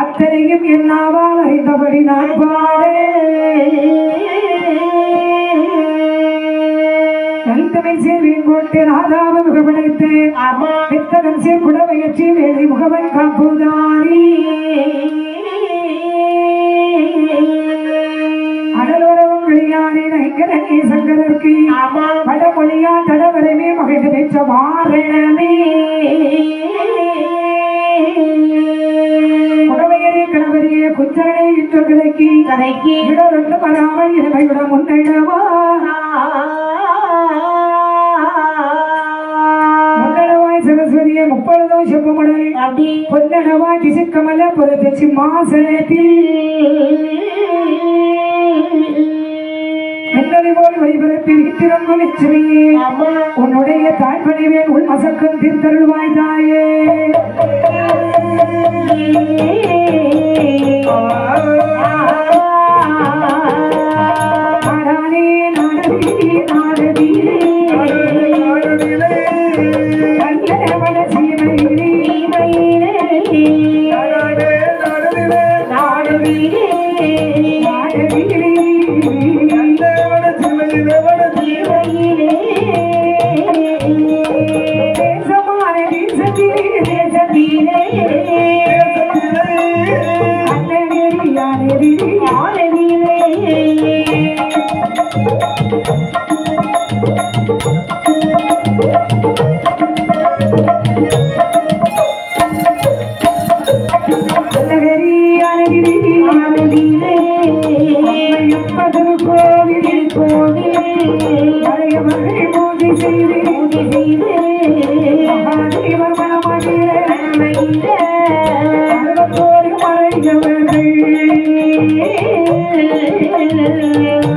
அத்தனையும் என்னாவால் அறிந்தபடி நான் பாடே கல்தமை சேர்வேன் கோட்டை ராதாவ முகப்படைத்தேன் வித்தகம் சேர் குடவையற்றி வேலை முகவன் காப்புதாரி அடலோரவும் வெளியானேன் ஐங்கரனே சங்கரர்க்கு வடமொழியா தடவரமே மகிழ்ந்து பெற்ற வாரணமே கணவரியே குஞ்சரனை இன்று கதைக்கு இடரொன்று வராமல் இளமையுட முன்னிடவா முன்னடவாய் சரஸ்வதியை முப்பொழுதும் செப்பமுடன் பொன்னடவாய் திசுக்கமல பொறுத்த சிம்மாசனத்தில் மலரை போல் வழிபரப்பில் திறங்கொலி சிறியே உன்னுடைய தாய்மணிவேன் உள் மசக்கம் தீர்த்தருள்வாய் தாயே.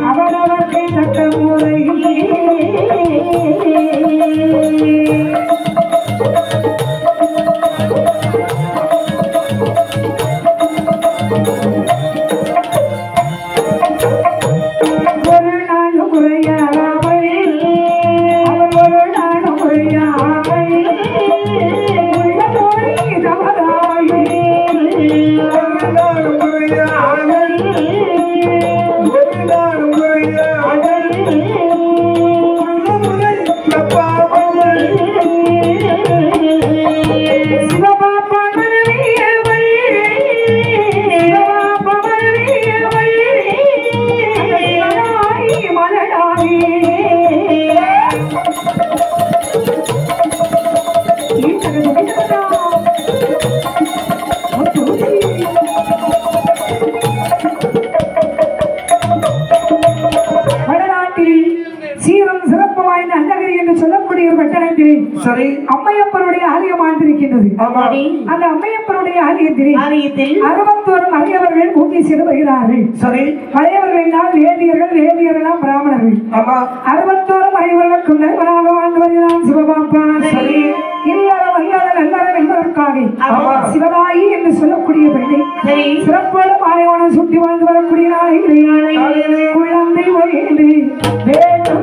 அவரவர்க்கு தக்க முறையில் ஒரு நாள் முறையாமல் அவர் ஒரு நாள் முறையாமல் உள்ள போய் தவறாயே சரி அம்மையப்பருடைய ஆலயம் ஆண்டிருக்கின்றது. அந்த அம்மையப்பருடைய ஆலயத்தில் 61 மறையவர்கள் பூஜை செய்து வருகிறார்கள். சரி மறையவர்கள் என்றால் வேதியர்கள், வேதியர்கள் பிராமணர்கள். 61 மறையவர்களுக்கும் நண்பனாக வாழ்ந்து வருகிறான் சிவபாப்பா. சரி இல்லறம் அல்லது நல்லறம் என்பதற்காக சிவதாயி என்று சொல்லக்கூடிய பெண்ணை சிறப்போடு மாலைவனம் சுட்டி வாழ்ந்து வரக்கூடிய நாளைகளை குழந்தை ஒழிந்து வேண்டும்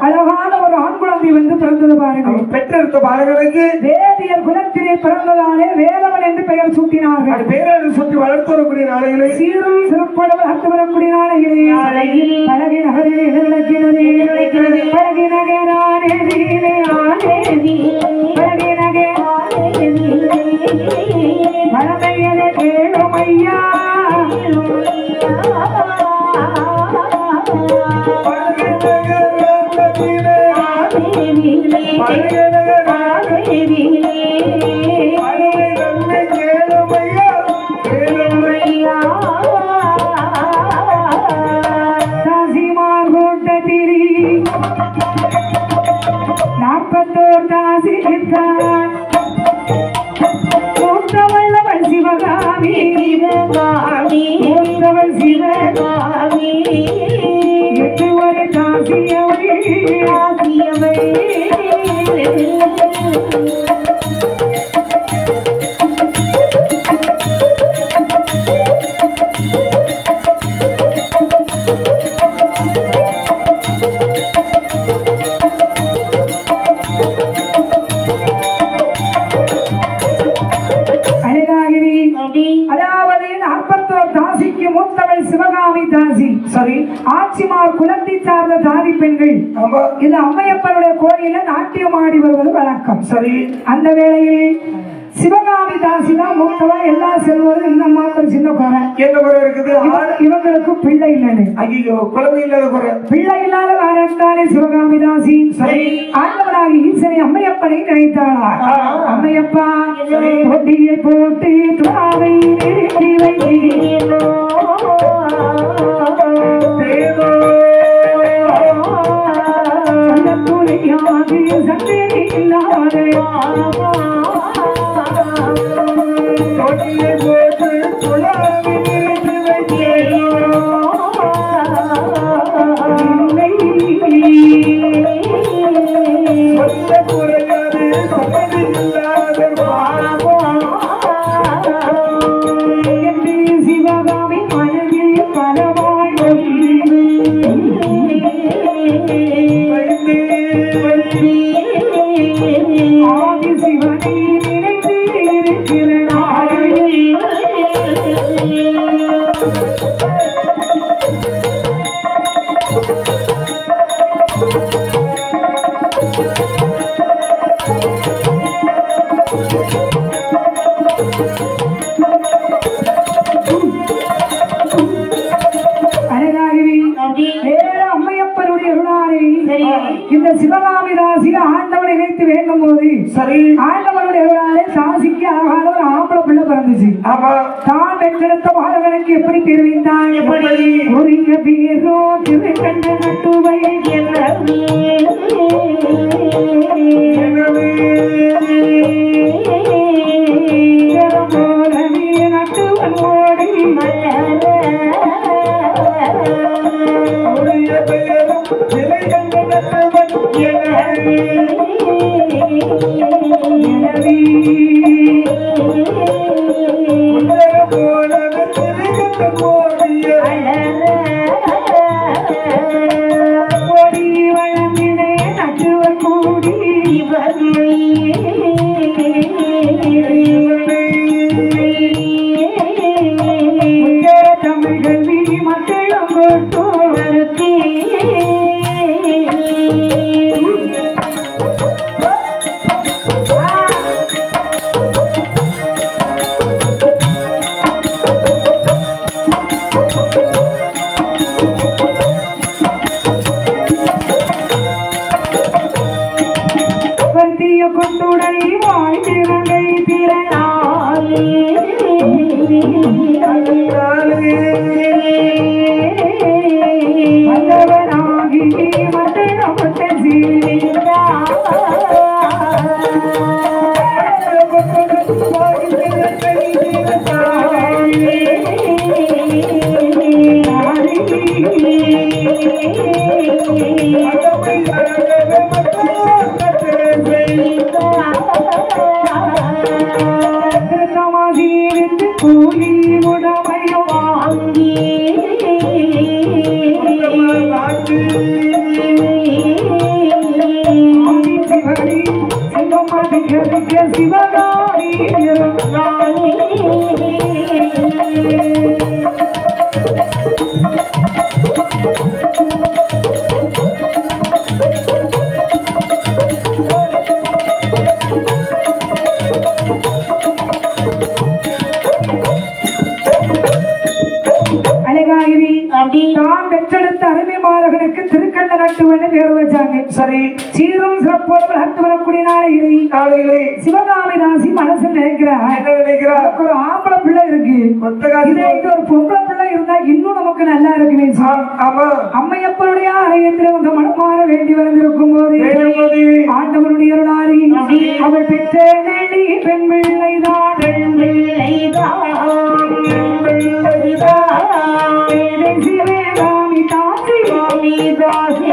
அழகான ஒரு ஆண் குழந்தை வந்து பிறந்தது பாருங்கள். பெற்றெடுத்த பாலகனுக்கு வேதியர் குலத்திலே பிறந்ததாலே வேலவன் என்று பெயர் சூட்டினார்கள். பெயரை சுற்றி வளர்த்து வரக்கூடிய நாளைகளை சீரும் சிறப்போடு வளர்த்து வரக்கூடிய நாளைகளே பழகி நகரிலே நடக்கிறது பழகி நகரானே பழகி நகரானே மழமையனே கேளும் ஐயா தாசி சரி. ஆட்சிமார் குலத்தை சார்ந்த தாதி பெண்கள் ஆமா. இது அம்மையப்பனுடைய கோயில நாட்டியம் ஆடி வருவது வழக்கம். சரி. அந்த வேளையில் சிவகாமி தாசி தான் மூத்தவா, எல்லா செல்வதும் இந்த அம்மாவுக்கு ஒரு சின்ன குறை. என்ன குறை இருக்குது? இவங்களுக்கு பிள்ளை இல்லைன்னு. ஐயோ, குழந்தை இல்லாத குறை. பிள்ளை இல்லாத காரணத்தாலே சிவகாமி தாசி சரி ஆண்டவனாகி ஈசனை அம்மையப்பனை நினைத்தாளா. அம்மையப்பா பொட்டியை போட்டு துவாவை நிறுத்தி வைத்தீரோ துணியாகி சந்தேரி இல்லாத பொட்டியை போட்டு துவாவை நிறுத்தி வைத்தீரோ சிவகாமி மனதில் பலவாய் ஆதி சிவனை நினைத்து இருக்கிறாய். அம்மையப்பனுடைய அருளாரை இந்த சிவகாமி தாசி ஆண்டவனை நினைத்து வேண்டும் போது சரி ஆண்டவனுடைய அருளாரை தாசிக்கு அழகான ஒரு ஆம்பளை பிள்ளை பிறந்துச்சு. ஆமா. தான் பெற்றெடுத்த பாலகனுக்கு எப்படி பேர் வைத்தான்? எப்படி? உரிய பேரோ திருக்கண்ட நட்டுவை போலவே நட்டுவன் ஓடி ஓடி வளமினே நட்டுவன் கூடி தமிழ்கள் வீ மக்களும் கொட்டு வந்திய கொண்டுடனே வாழ்ந்திரங்கை திறனாலே வந்தவனாகி மட்டணப்பட்ட சீரிந்தா திருத்தமாசியிருந்து கூலி உடமையோ வாங்கி சிவனி சிவமதிக்க சிவகாமி அழகாகிரி தான் பெற்றெடுத்த அருமை மாதவனுக்கு திருக்கண்ட நட்டுவன்னு பேர் வச்சாங்க. சரி. சீரும் சிறப்போடு வளர்த்து வரக்கூடிய நாளையிலே சிவகாமி தாசி மனசு நினைக்கிறார். என்ன நினைக்கிறார்? ஒரு ஆம்பளை பிள்ளை இருக்கு, இது ஒரு பொம்பளை பிள்ளை இருந்தா இன்னும் நமக்கு நல்லா இருக்குமே. ஆமா. அம்மையப்பனுடைய ஆலயத்தில் வந்து மனமாற வேண்டி வந்திருக்கும் போது ஆண்டவனுடைய அருளாரி அவள் பெற்ற நெல்லி பெண் பிள்ளைதான் சிவகாமி தாசி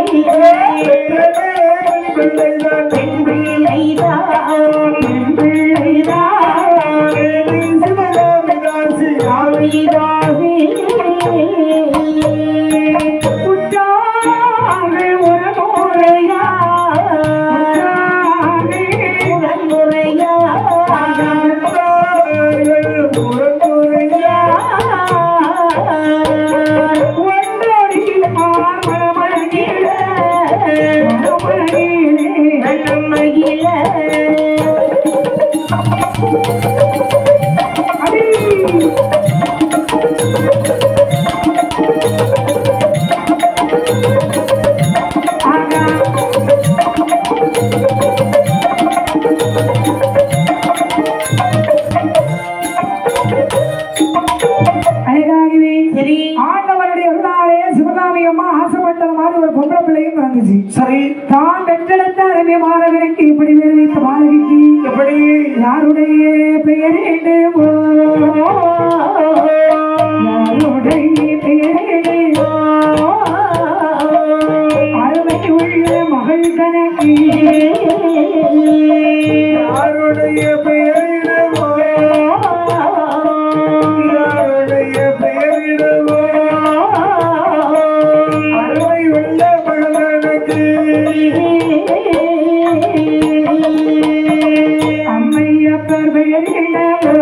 முறையா சரி தான் பெற்றெடுத்த அரபியமானவனுக்கு இப்படி தெரிவித்த மாணவிக்கு எப்படி யாருடைய பெயரிடுவோ யாருடைய பெயரிடுவோ அருமை உள்ள மகள் கணக்கு யாருடைய பெயரிடுவோ யாருடைய பெயரிடுவோ அருமை உள்ள மகளனுக்கு அம்மையப்பர் பெயரிடவோ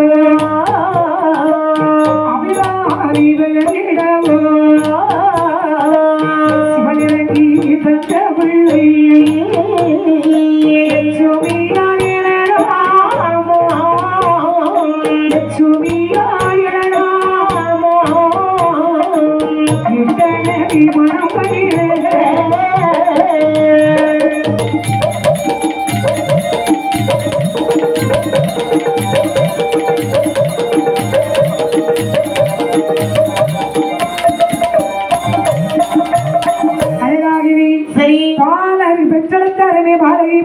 அபிராமி பெயரிடவோ சிவனிறங்கி தந்த பிள்ளை லட்சுமியாயிரமோ லட்சுமியாயிரமோ இட்டனவி மனம் பகிர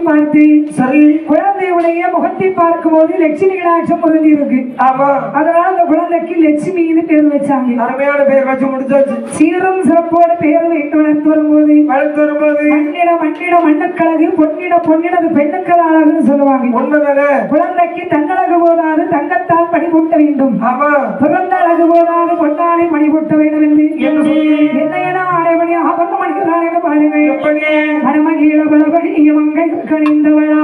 பார்த்து சரி குழந்தையுடைய முகத்தை பார்க்கும் போது லட்சுமி கடாட்சம் பொருந்தி இருக்கு. ஆமா அதனால அந்த குழந்தைக்கு லட்சுமின்னு பேர் வச்சாங்க. அருமையான பேர் வச்சு முடிச்சாச்சு. சீரும் சிறப்போட பேர் வைத்து வளர்த்து வரும்போது மண்ணிட மண்ணுக்கழகு பொன்னிடது பெண்ணுக்கள் அழகுன்னு சொல்லுவாங்க. உண்மைதானே? குழந்தைக்கு தன்னழகு போதாது தங்கத்தால் பணிபூட்ட வேண்டும். ஆமா பிறந்த அழகு போதாது பொன்னாலை பணிபூட்ட வேண்டும் என்று என்ன ஆடைபணி ஆபரண மணிக்கிறான் என்று பாருங்கள். மனமகிழ பலபடி மங்கை கணிந்தவளா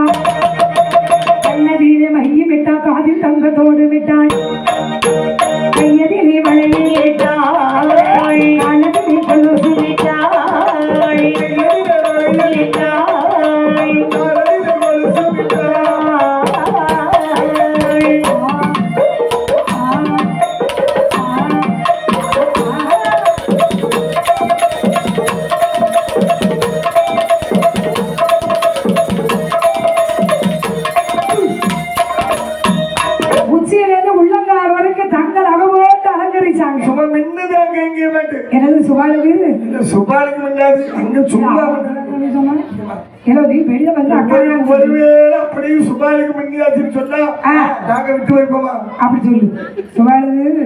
கண்ணதிலே மையம் விட்டா காதில் தங்கத்தோடு விட்டாள் கையதிலே மழையை ஏற்றாள் காலத்திலே கொலுசு விட்டாள் எனது சுபாலுக்கு சுபாலுக்கு முன்னாடி அங்க சும்மா ஏதோ நீ வெளியில வந்து ஒருவேளை அப்படியும் சுபாலுக்கு முன்னாடின்னு சொன்னா நாங்க விட்டு வைப்போமா? அப்படி சொல்லு சுபாலுக்கு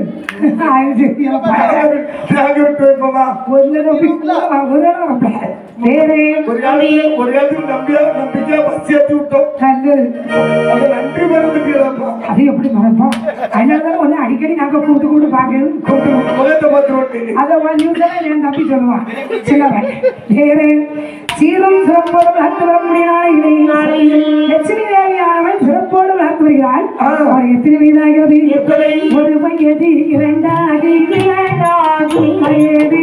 நாங்க விட்டு வைப்போமா? வேறே ஒரு காலத்துக்கு நம்பிக்கை பஸ் ஏற்றி விட்டோம். அது நன்றி மறந்துட்டீங்களா? அது எப்படி மறப்போம்? அதனாலதான் ஒண்ணு அடிக்கடி நாங்க கூட்டு பாக்குறது முகத்தை பார்த்து அதை என் தம்பி சொல்லுவான் சிலவன். வேறே சீரும் சிறப்போடு வளர்த்து வரக்கூடிய லட்சுமி தேவியானவன் சிறப்போடு வளர்த்து வருகிறாள். அவர் எத்தனை வயதாகிறது? ஒரு வயது இரண்டாகி வயது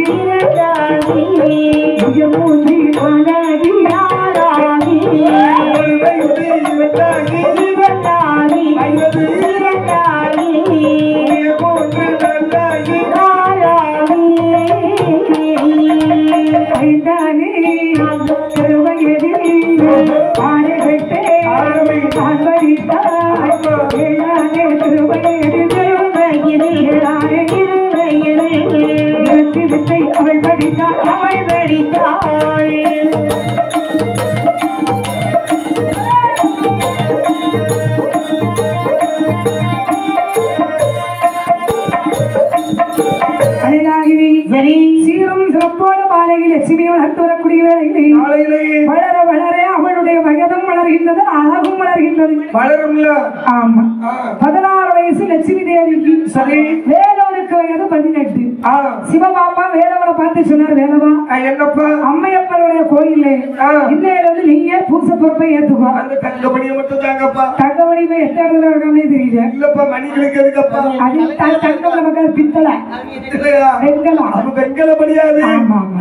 மூன்று நாளாகி ஆறாகி அவள் படித்தாள் அவள் படித்தாள் சீரும் சிறப்போடு மாலையில் லட்சுமி வளர்த்து வரக்கூடிய வேளையிலே வளர வளர அவளுடைய வயதும் வளர்கின்றது அழகும் வளர்கின்றது. வளரும்ல? ஆமா 16 வயசு லட்சுமி தேவிக்கு. சரி வேலவனுக்கு வயது 18. சிவபாப்பா வேலவனை பார்த்து சொன்னார், வேலவா என்னப்பா அம்மையப்பனுடைய கோயிலே இன்னையில நீயே பூச பொறுப்பை ஏத்துக்கோ. அந்த தங்கமணியை மட்டும் தாங்கப்பா. தங்கமணி இவன் எந்த இடத்துல இருக்கானே தெரியல. இல்லப்பா மணிகளுக்கு எதுக்கப்பா? அது தங்கம் நமக்கு அது பித்தளை. வெங்கலம். அது வெங்கல மணியாது.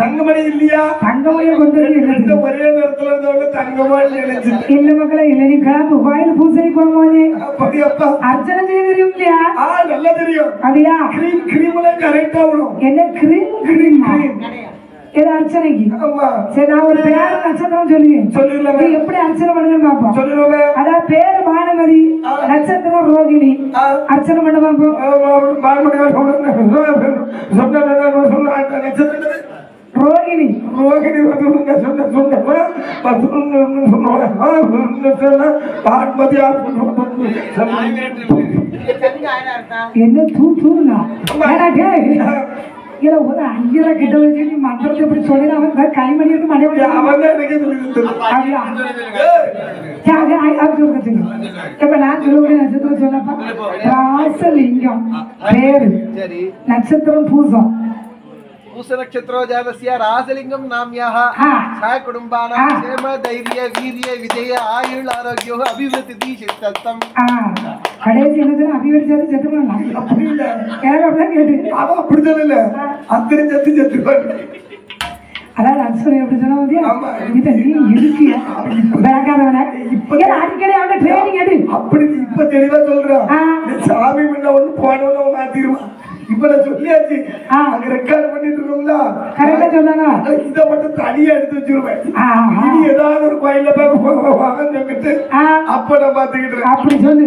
தங்கமணி இல்லையா? தங்கமணியை கொண்டு வந்து ஒரே நேரத்துல இருந்தவங்க தங்கமணி நினைச்சு இல்ல மக்களே இல்ல நீ கிளம்பு கோயில் பூசை போகும்போது அப்படியாப்பா அர்ச்சனை செய்ய தெரியும் இல்லையா? நல்லா தெரியும். அப்படியா? கிரீம் கிரீம்லாம் கரெக்டா வரும். என்ன கிரீம் கிரீம் ஏதோ அர்ச்சனைக்கு சரி நான் ஒரு பேரு நட்சத்திரம் சொல்லுங்க எப்படி அர்ச்சனை பண்ணுங்கன்னு பாப்போம். சொல்லுங்க. அதான் பேரு பானுமதி, நட்சத்திரம் ரோகிணி. அர்ச்சனை பண்ண பாப்போம். ரோகிணி ரோகிணி என்ன தூங்க இல்ல ஒரு 5 கிட்ட வச்சு நீ மந்திரத்தை எப்படி சொல்லி அவன் கைமணி எடுத்து மணி இப்ப நான் சொல்லுவேன் நட்சத்திரம் சொல்லப்பா ராசலிங்கம் பேரு நட்சத்திரம் பூசம் पूस नक्षत्रो जातस्य रासलिंगम नाम्याः सा कुटुंबानां क्षेम धैर्य वीर्य विजय आयुर् आरोग्यो अभिवृद्धि चित्तम கடைசி என்னது அபிவிருத்தி செத்துறோம் அப்படி இல்ல யாரோ அப்படியே கேட்டு அவ அப்படி சொல்லல அத்தனை செத்துவாங்க. அதாவது அன்சர் எப்படி சொன்னா இது நீ இருக்கியா பேங்காதவனே இப்ப அடிக்கடி அவன ட்ரெயினிங் எடு அப்படி இப்ப தெளிவா சொல்றேன். சாமி முன்ன ஒண்ணு போனவன மாத்திடுவான். இப்ப நான் சொல்லியாச்சு அங்க ரெக்கார்ட் பண்ணிட்டு இருக்கோம்ல கரெக்டா சொன்னாங்க. இதை மட்டும் தனியா எடுத்து வச்சிருவேன். இனி ஏதாவது ஒரு கோயில்ல போய் அப்ப நான் பாத்துக்கிட்டு அப்படி சொல்லு.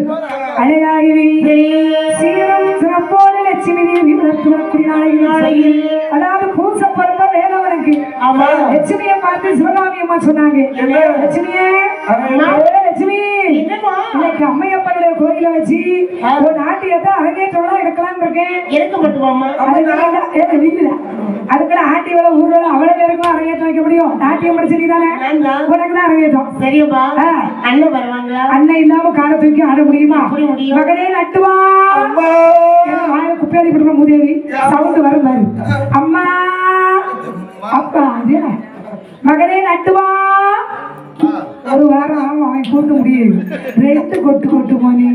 அழகாகவே சீரம் சிறப்போடு லட்சுமி தேவி வரக்கூடிய நாளையில் அதாவது பூச பருவ வேலவனுக்கு லட்சுமியை பார்த்து சிவகாமி அம்மா சொன்னாங்க லட்சுமியே லட்சுமி இன்னைக்கு அம்மையப்பனுடைய கோயில வச்சு ஒரு நாட்டியத்தை அரங்கேற்றோட எடுக்கலாம் இருக்கேன். அதுக்குள்ள ஆட்டி வேலை ஊர்ல அவ்வளவு பேருக்கும் அரங்கேற்றம் வைக்க முடியும். நாட்டியம் படிச்சிருந்தானே உனக்கு தான் அரங்கேற்றம் சரியா? அண்ணன் வருவாங்க. அண்ணன் இல்லாம காலை தூக்கி ஆட முடியுமா? மகனே நட்டுவா குப்பையாடி விடுற மூதேவி சவுண்ட் வரும் பாரு. அம்மா அப்பா அது மகனே நட்டுவா ஒரு வாரம் அவன் கூட்ட முடியும். 2 கொட்டு போனி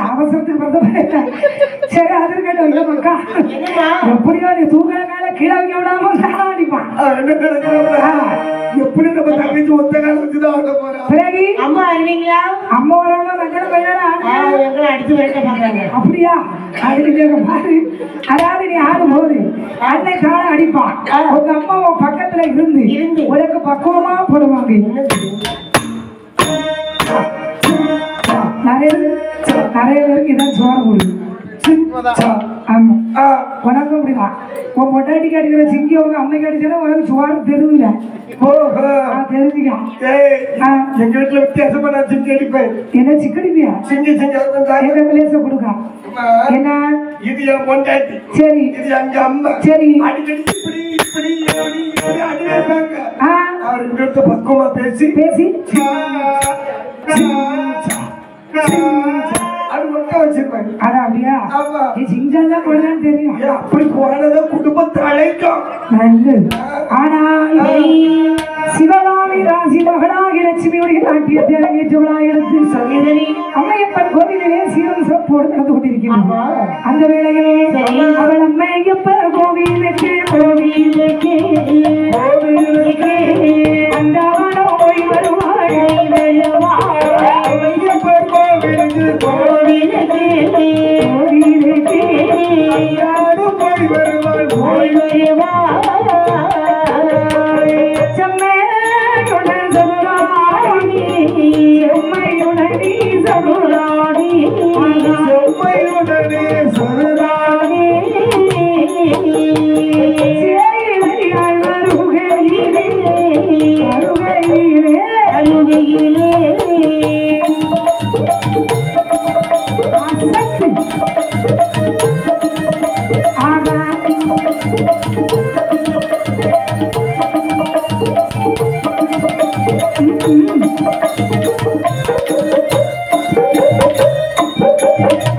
அவசரத்துக்கு சரி அது மக்கா எப்படியோ நீ தூங்குற மேல கீழே வைக்க விடாம அடிப்பான். எப்படி நம்ம தங்கச்சி ஒத்த காலம் வச்சுதான் பிறகு அம்மா அறிவீங்களா? அம்மா வரவங்க மஞ்சள் பையனா அடிச்சு விரட்ட பாக்குறாங்க. அப்படியா? அதுக்கு பாரு அதாவது நீ ஆடும் போது அன்னை கால அடிப்பான். உங்க அம்மா பக்கத்துல இருந்து உனக்கு பக்குவமா போடுவாங்க. நிறைய பேருக்கு இதான் சோறு முடியும். உனக்கும் அப்படிதான் உன் பொட்டாட்டிக்கு அடிக்கிற சிங்கி உங்க அம்மைக்கு அடிச்சா உனக்கு சோறு தெருவில தெரிஞ்சுக்க. எங்க வீட்டுல வித்தியாசமா நான் சிங்கி அடிப்பேன். என்ன சிக்கடிப்பியா? சிங்கி லேச கொடுக்க என்ன இது என் பொண்டாட்டி சரி இது எங்க அம்மா சரி அடிக்கடி இப்படி இப்படி இப்படி அடி வைப்பாங்க. அவர் எங்கிட்ட பக்குவமா பேசி அது மட்டும் வச்சிருப்பாங்க. அதான் அப்படியா? சிங்காதான் போடலான்னு தெரியும். அப்படி போனதை குடும்பத்தை அழைக்கும். ஆனால் சிவகாமி ராசி மகனாகி லட்சுமியுடைய நாட்டியத்தை அரங்கேற்றவளா எடுத்து சகோதரி அம்மையப்பன் கோவிலே சீரம் சிறப்போடு நடந்து கொண்டிருக்கிறார். அந்த வேளையில் அவள் அம்மையப்பன் கோவிலுக்கு அந்தாவனோ போய் வருவாள்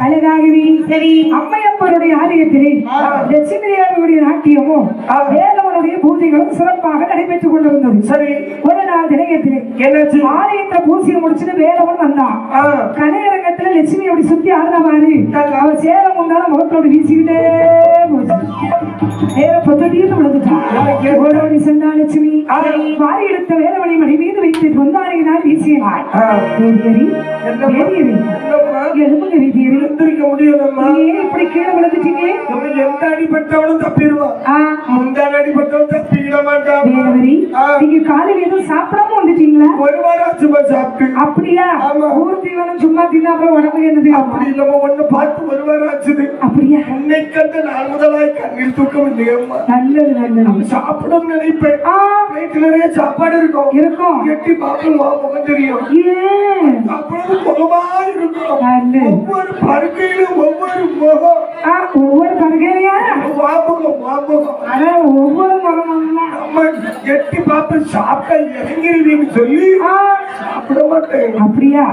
அழகாகவே சரி அம்மையப்பருடைய ஆலயத்திலே லட்சுமி தேவியுடைய நாட்டியமும் வேலவனுடைய பூஜைகளும் சிறப்பாக நடைபெற்றுக் கொண்டிருந்தது. சரி ஒரு நாள் தினத்திலே என்னாச்சு? ஆலயத்தை பூஜையை முடிச்சுட்டு வேலவன் வந்தான். கலையரங்கத்துல லட்சுமி அப்படி சுத்தி ஆடுற மாதிரி அவர் சேலம் முன்னால முகத்தோடு வீசிக்கிட்டே நேர பொத்தீர்ந்து விழுந்துட்டான். சென்றா லட்சுமி வாரி எடுத்த வேலவனை மணி மீது வைத்து பொந்தானையினால் வீசினாள். எலும்புங்க வீதியறி எந்திரிக்க முடியும். இப்படி கீழே விழுந்துட்டீங்க. எந்த அடிப்பட்டவனும் தப்பிடுவான், முந்தான அடிப்பட்டவன் தப்பிட மாட்டான். நீங்க காலையில் எதுவும் சாப்பிடாம வந்துட்டீங்களா? ஒரு வாரம் சும்மா சாப்பிட்டு. அப்படியா? ஊர் தீவனம் சும்மா தின்னா அப்புறம் உடம்பு என்னது? அப்படி இல்லாம ஒண்ணு பார்த்து ஒரு வாரம் ஆச்சுது. அப்படியா? இன்னைக்கு அந்த நான் முதலாய் கண்ணில் தூக்கம் இல்லையம்மா. நல்லது நல்லது. சாப்பிடும் நினைப்பேன். வீட்டுல நிறைய சாப்பாடு இருக்கும் இருக்கும். எட்டி பாப்போம் முகம் தெரியும். அப்பொழுது முகமா இருக்கும். ஒவ்வொரு படுக்கையிலும் ஒவ்வொரு முகம். ஒவ்வொரு படுக்கையிலையா வாமுகம் வாமுகம். அதான் ஒவ்வொரு முகமும் நம்ம எட்டி பாப்ப சாப்பிட்டா இறங்கிறீங்கன்னு சொல்லி சாப்பிட மாட்டேன். அப்படியா?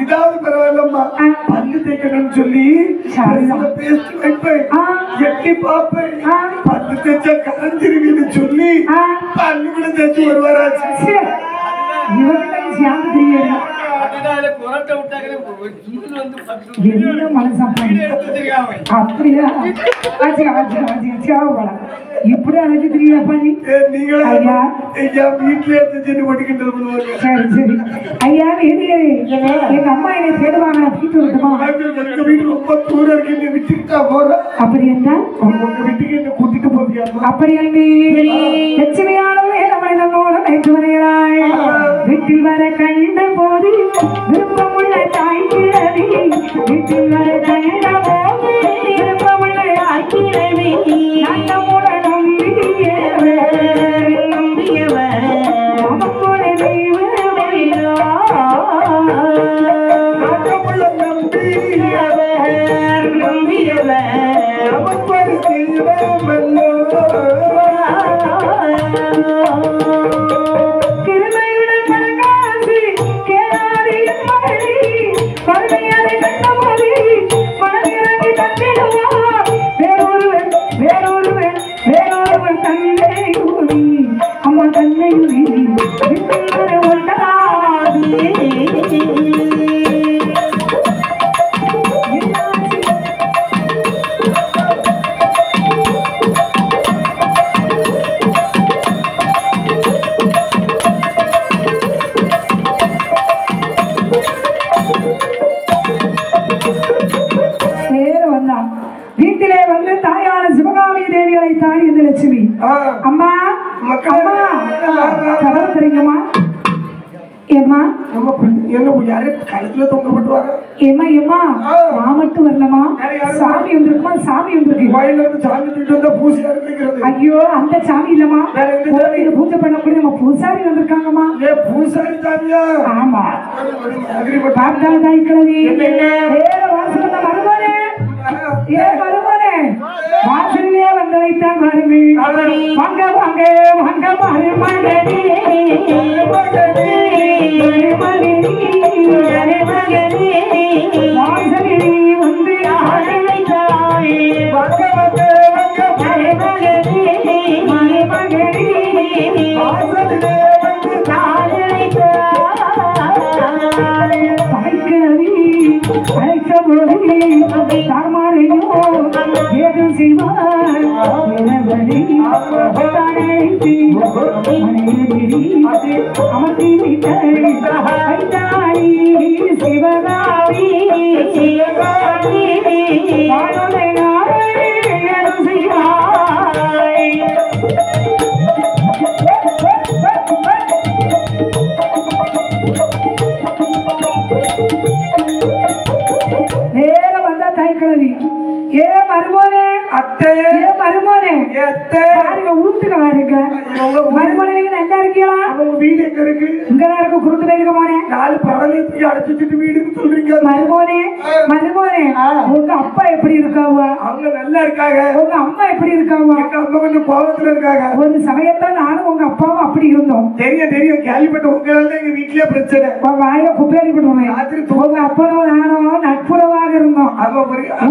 இதாவது பரவாயில்லம்மா பல்லு தேய்க்கணும்னு சொல்லி பேஸ்ட் வைப்பேன். எட்டி பாப்பேன் பல்லு தேய்ச்சா கரைஞ்சிருவீன்னு சொல்லி பல்லு கூட தேய்ச்சி வருவாராச்சு. அப்படியா? இப்படி அழைச்சு தெரியாப்பா நீ? ஐயா வீட்டுல சரி சரி ஐயா எங்க அம்மா என்னை தேடுவாங்க. வீட்டு விட்டுமா? வீட்டு ரொம்ப தூரம் இருக்கு, விட்டுக்கிட்டா போற. அப்படி என்ன உங்க வீட்டுக்கு என்ன கூட்டிட்டு போவியா? அப்படி லட்சுமியானோட நேற்று வரைகிறாய். வீட்டில் வர கண்ட போது விருப்பமுள்ள தாய் கிழவி. வீட்டில் வர கண்ட போது விருப்பமுள்ள தாய் கிழவி. நட்டமுடன் வீட்டிலே வந்து தாயான சிவகாமி தேவிகளை தாடி இந்த லட்சுமி அம்மா அம்மா கதவு தெரியுமா? ஏமா யாரு கழுத்துல தொங்க போட்டுவாங்க? ஏமா ஏமா நான் மட்டும் வரலமா, சாமி வந்திருக்குமா? சாமி வந்திருக்கு. வாயில இருந்து சாமி தூக்கிட்டு வந்தா பூசாரி இருக்கிறது. ஐயோ அந்த சாமி இல்லமா, கோவில பூஜை பண்ணக்கூடிய நம்ம பூசாரி வந்திருக்காங்கம்மா. ஏ பூசாரி சாமியா? ஆமா. பார்த்தா தாய் கிழவி வேற வாசல் மருமனே. ஏ மருமனே வாசலிலே வந்ததைத்தான் பாருங்கள். வாங்க வாங்க வாங்க மருமனே ஏதும் செய்வார் அமர்த்தி சிவகாமி நேரம் வந்தா தாய்க்கிழவி. ஏ மருமோனே அத்தை, ஏ மருமோனே அத்தை பாருங்க வீட்டுக்கு வாருங்க. மருமோனே நல்லா இருக்கீங்களா? அவங்க வீடு எங்க இருக்கு? இங்கதான் இருக்கு. குருட்டு போயிருக்க போனேன். 4 படலையும் அடைச்சிட்டு வீடுன்னு சொல்றீங்க. மருமோனே உங்க அப்பா எப்படி இருக்காவ? அவங்க நல்லா இருக்காங்க. உங்க அம்மா எப்படி இருக்காவ? எங்க அம்மா கொஞ்சம் கோபத்துல இருக்காங்க. ஒரு சமயத்துல நானும் உங்க அப்பாவும் அப்படி இருந்தோம். தெரியும் கேள்விப்பட்ட உங்களால எங்க வீட்லயே பிரச்சனை. வாயில குப்பையடி பண்ணுவேன். உங்க அப்பனும் நானும் நட்புறவாக இருந்தோம்.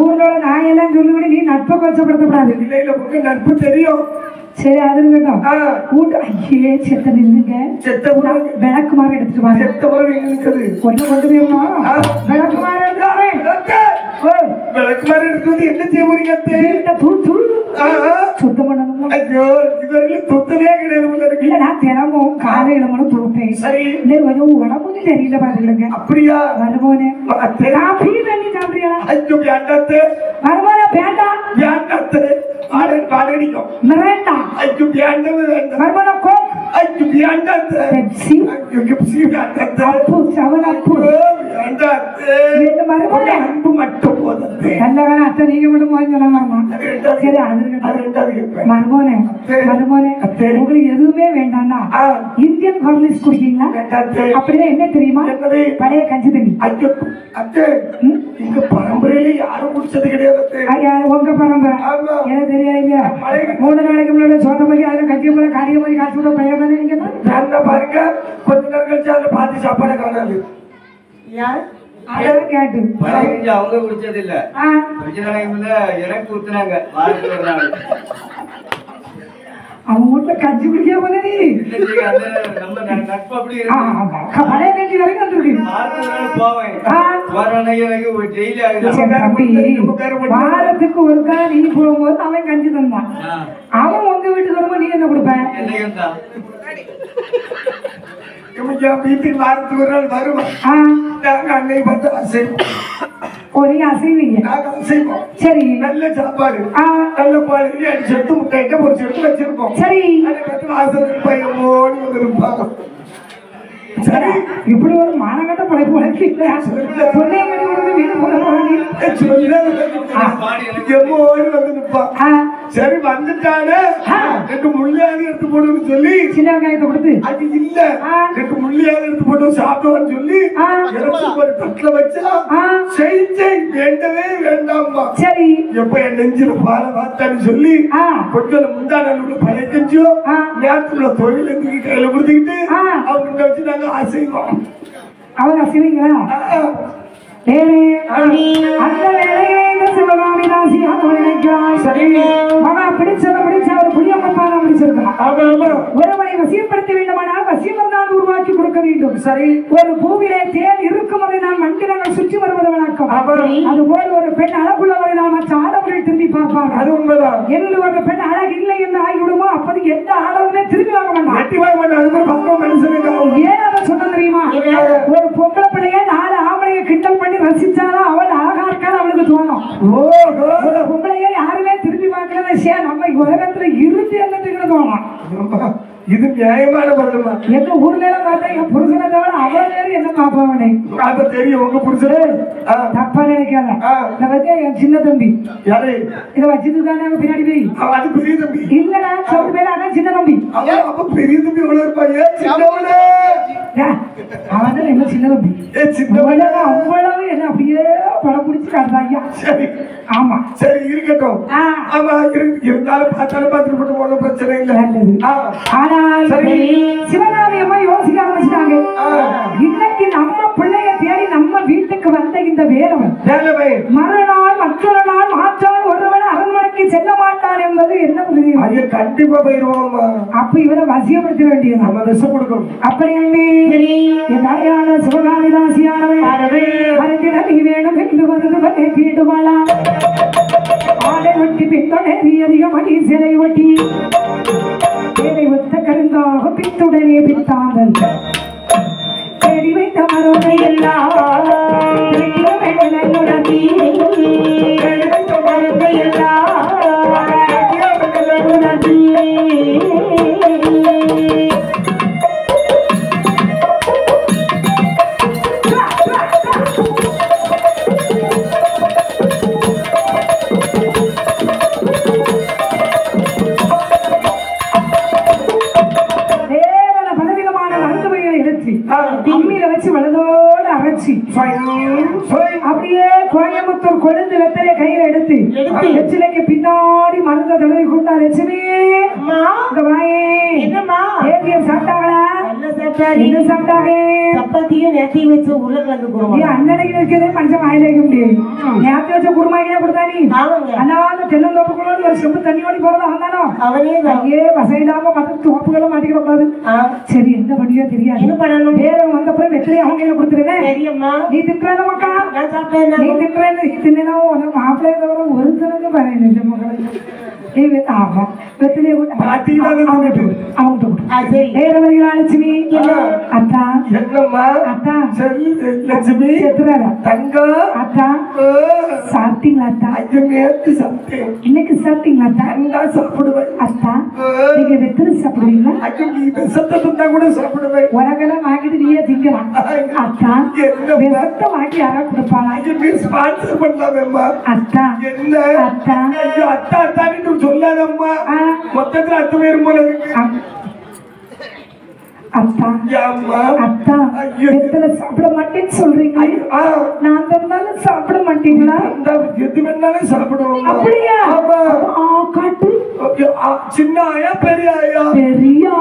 ஊரோட நாயெல்லாம் சொல்லிவிட நீ நட்பை கொச்சப்படுத்தப்படாது. இல்ல உங்க நட்பு தெரியும். சரி அது இருக்கட்டும். ஐயே செத்த நில்லுங்க. விளக்கு மாறு எடுத்துட்டு வாங்க. செத்த இருக்குது ஒண்ணு கொண்டு போயிருமா? விளக்கு மாறு எடுத்தாவே. விளக்கு மாறு எடுத்து என்ன செய்ய போறீங்க? சுத்தம் பண்ணணும். ஐயோ இதுவரையிலும் சுத்தமே கிடையாது. இல்ல நான் தினமும் காலையில மட்டும் துவைப்பேன். சரி கொஞ்சம் உடம்புன்னு தெரியல பாருங்க. அப்படியா? வருமோனே காபி தண்ணி சாப்பிடுறீங்களா? ஐயோ வேண்டாத்தே. வருமோனே வேண்டாம். வேண்டாத்தே. பாடடிக்கும். வேண்டாம். ஐயோ வேண்டாம். வருமோனே கோக். ஐயோ வேண்டாத்தே. பெப்சி. ஐயோ பெப்சி வேண்டாத்தே. அப்பு சவன் அப்பு. வேண்டாத்தே. என்ன வருமோனே அன்பு மட்டும் போதே. நல்ல வேணா அத்தை நீங்க மட்டும் வாங்கிடலாமா? சரி மருமோனே உங்களுக்கு எதுவுமே வேண்டாம்னா இந்தியன் ஹார்லிக்ஸ் குடிக்கீங்களா? அப்படின்னா என்ன தெரியுமா? பழைய கஞ்சி தண்ணி. எங்க பரம்பரையில யாரும் குடிச்சது கிடையாது. உங்க பரம்பரை எனக்கு தெரியாது. 3 நாளைக்கு முன்னாடி சோத்த மாதிரி அதுல கஞ்சி போல காரிய மாதிரி காசு கூட பழைய தானே. நீங்க பாருங்க கொஞ்ச நேரம் கழிச்சு அதுல பாதி சாப்பாடு காணாது. கேட்டு அவங்க குடிச்சது இல்ல. கொஞ்ச நாளைக்கு எனக்கு ஊத்துனாங்க. அவங்க வீட்டுல கஞ்சி குடிக்க போல பழைய கஞ்சி வரைக்கும் வந்துருக்கு. வாரத்துக்கு ஒருக்கா நீ போகும்போது அவன் கஞ்சி தந்தான். அவன் உங்க வீட்டுக்கு வரும்போது நீ என்ன கொடுப்பேன்? வீட்டுக்கு வாரத்துக்கு ஒரு நாள் வருவோம். அன்னை பார்த்து அசைவீங்க. சரி நல்ல சாப்பாடு நல்ல குவாலிட்டி அடிச்சு எடுத்து முட்டையிட்ட பொறிச்சு எடுத்து வச்சிருப்போம். சரி வாசல் பையன் ஓடி வந்துருப்பாங்க. சரி இப்படி ஒரு மானகட்ட படைப்பு வளர்க்கீங்களா? ஓடி வந்து நிற்பான். சரி வந்துட்டானே எனக்கு முள்ளியாவது எடுத்து போடுன்னு சொல்லி சின்ன வெங்காயத்தை கொடுத்து அது இல்ல எனக்கு முள்ளியாவது எடுத்து போட்டு சாப்பிடுவான்னு சொல்லி ஒரு தட்டுல வச்சா செஞ்சு வேண்டவே வேண்டாம்பா. சரி எப்ப என் நெஞ்சில பால வாத்தான்னு சொல்லி கொஞ்சம் முந்தான பழைய கஞ்சியோ நேரத்துல தொழில் எங்களுக்கு கையில கொடுத்துக்கிட்டு அவங்க வச்சு நாங்க அசைவோம். அவங்க அசைவீங்களா? அந்த வேலையிலே இந்த சிவகாமி ராசி நினைக்கிறாய். சரி மகன் பிடிச்சத பிடிச்ச ஒரு புளியம்மன் பிடிச்சிருக்கான். ஒருவனை வசியப்படுத்த வேண்டுமானால் வசியமர்தான் உருவாக்கி கொடுக்க வேண்டும். சரி ஒரு பூவிலே தேன் இருக்கும் வரை நான் மண்டினங்கள் சுற்றி வருவது வழக்கம். அதுபோல் ஒரு பெண் அழகுள்ள வரை நாம் மற்ற ஆடவர்கள் திரும்பி பார்ப்பாங்க. அது உண்மைதான். என்று ஒரு பெண் அழகு இல்லை என்று ஆகிவிடுமோ அப்போது எந்த ஆடவருமே திரும்பி வாங்க மாட்டான். ஏன் அதை சொன்ன தெரியுமா? ஒரு பொம்பளை பிள்ளைய 4 ஆம்பளைய கிண்டல் பண்ணி ரசிச்சாலும் அவள் அழகா இருக்கான்னு அவளுக்கு தோணும். பொம்பளைய யாருமே திரும்பி பார்க்கல நம்ம உலகத்துல இருந்து என்னத்துக்கு தோணும். இது நியாயமான பதில். எங்க ஊர்ல பார்த்தா என் புருஷனை தவிர அவ்வளவு நேரம் என்ன பாப்பாவனே அப்ப தெரியும். உங்க புருஷனே தப்பா நினைக்காத. இதை பத்தி என் சின்ன தம்பி யாரு இதை வச்சுட்டு இருக்காங்க பின்னாடி போய். அது பெரிய தம்பி இல்லடா சொல்ற பேர் அதான் சின்ன தம்பி. அப்ப பெரிய தம்பி எவ்வளவு இருப்பாங்க? அவன் தான் என்ன சின்ன தம்பி. அவ்வளவு என்ன அப்படியே படம் பிடிச்சு காட்டுறாங்க. சரி ஆமா சரி இருக்கட்டும். ஆமா இருந்தாலும் பார்த்தாலும் பார்த்துட்டு போட்டு ஒன்றும் பிரச்சனை இல்லை. ஆனால் சிவகாமி அம்மா யோசிக்க ஆரம்பிச்சிட்டாங்க. இன்னைக்கு நம்ம பிள்ளைய தேடி நம்ம வீட்டுக்கு வந்த இந்த வேலவன் மறுநாள் மற்றொரு நாள் மாற்றால் ஒருவன் அரண்மனைக்கு செல்ல மாட்டான் என்பது என்ன புரியுது? கண்டிப்பா போயிருவோம். அப்ப இவரை வசியப்படுத்த வேண்டியது நம்ம விஷம் கொடுக்கணும். அப்படி என் தாயான சிவகாமி ராசியானவன் அறிஞர நீ வேணும் என்று வந்து கேட்டுவாளா ஆடை ஒட்டி பின்தொடரி அதிகமணி சிலை ஒட்டி தேவை ஒத்த கருந்தாக பித்துடனே பித்தாங்கள் தேடி வைத்த மருமை எல்லாம் பழதோடு அரைச்சி அப்படியே கோயம்புத்தூர் கொழுந்து வெத்தலைய கையில எடுத்து வெற்றிலைக்கு பின்னாடி மருந்த தடவை கொண்டா லட்சுமி சாப்பிட்டாங்களா என்ன சாப்பிட்டாங்க சப்பாத்தியும் நேத்தையும் வச்சு உருளைக்கிழங்கு குருமா அண்ணனைக்கு வைக்கிறதே மனுஷன் வாயில வைக்க முடியாது நேத்து வச்ச குருமாக்கே கொடுத்தா நீ அண்ணாவது தென்னந்தோப்புக்குள்ள ஒரு செம்பு தண்ணி ஓடி போறது அவன்தானோ அவனே வசையில்லாம மற்ற தோப்புகளும் மாட்டிக்கிற கூடாது சரி என்ன பண்ணியோ தெரியாது என்ன பண்ணணும் வேற வந்தப்பறம் வெற்றிலை அவங்க கையில கொடுத்துருவேன் சரியம்மா நீ திட்டுறான மக்கா நான் சாப்பிட்டேன் நீ திட்டுறேன் நீ தின்னா உனக்கு மாப்பிள்ளைய தவிர ஒருத்தனுக்கு பாருங்க மக்களை ஆமா வெற்றிலைய அவங்க வேற லட்சுமி அத்தா அத்தா லட்சுமி தங்கம் அத்தா சாப்பிட்டீங்களா அத்தா இன்னைக்கு சாப்பிட்டீங்களா அத்தா சாப்பிடுவேன் அத்தா நீங்க வெத்தலை சாப்பிடுவீங்களா கூட சாப்பிடுவேன் உலகெல்லாம் வாங்கிட்டு நீயே திங்கலாம் அத்தா விஷத்தை வாங்கி யாரா கொடுப்பாங்க அத்தா அத்தா அத்தா அத்தான்னு சொல்லாதம்மா மொத்தத்துல அத்து பேரும் போல அத்தா அத்தா வெத்தலை சாப்பிட மாட்டேன்னு சொல்றீங்க நான் தந்தாலும் சாப்பிட மாட்டீங்களா எது வேணாலும் சாப்பிடுவோம் அப்படியா காட்டு சின்ன ஆயா பெரிய ஆயா பெரியா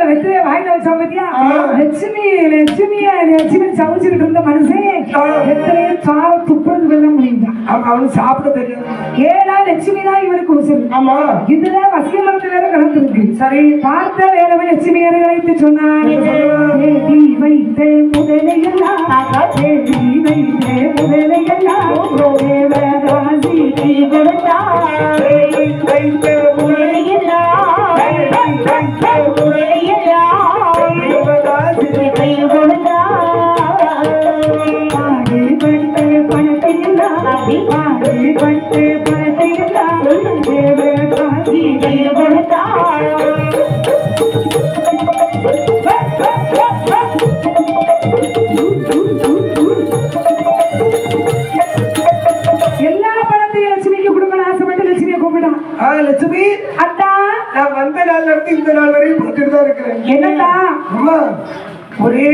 வெற்றிலைய வாயில வச்சா பத்தியா லட்சுமி லட்சுமியா லட்சுமி சமைச்சுக்கிட்டு இருந்த மனுஷன் வெற்றிலைய சார துப்புறது வெல்ல முடியுதா அவனு சாப்பிட தெரியும் ஏன்னா லட்சுமி தான் இவருக்கு உசரு ஆமா இதுல வசிய மரத்து வேற கலந்துருக்கு சரி பார்த்த வேறவை லட்சுமி வேற கலைத்து சொன்னான் வைத்தே முதலையெல்லாம் வைத்தே முதலையெல்லாம் தேவராசி கொடுத்தா வைத்தே முதலையெல்லாம் எல்லா பணத்தையும் லட்சுமிக்கு கொடுக்கணும் ஆசைப்பட்டு லட்சுமியை கூப்பிட்டான் லட்சுமி அத்தா நான் வந்த நாள்ல இருந்து இந்த நாள் வரையும் போட்டுட்டு தான் இருக்கிறேன் என்னடா அம்மா ஒரே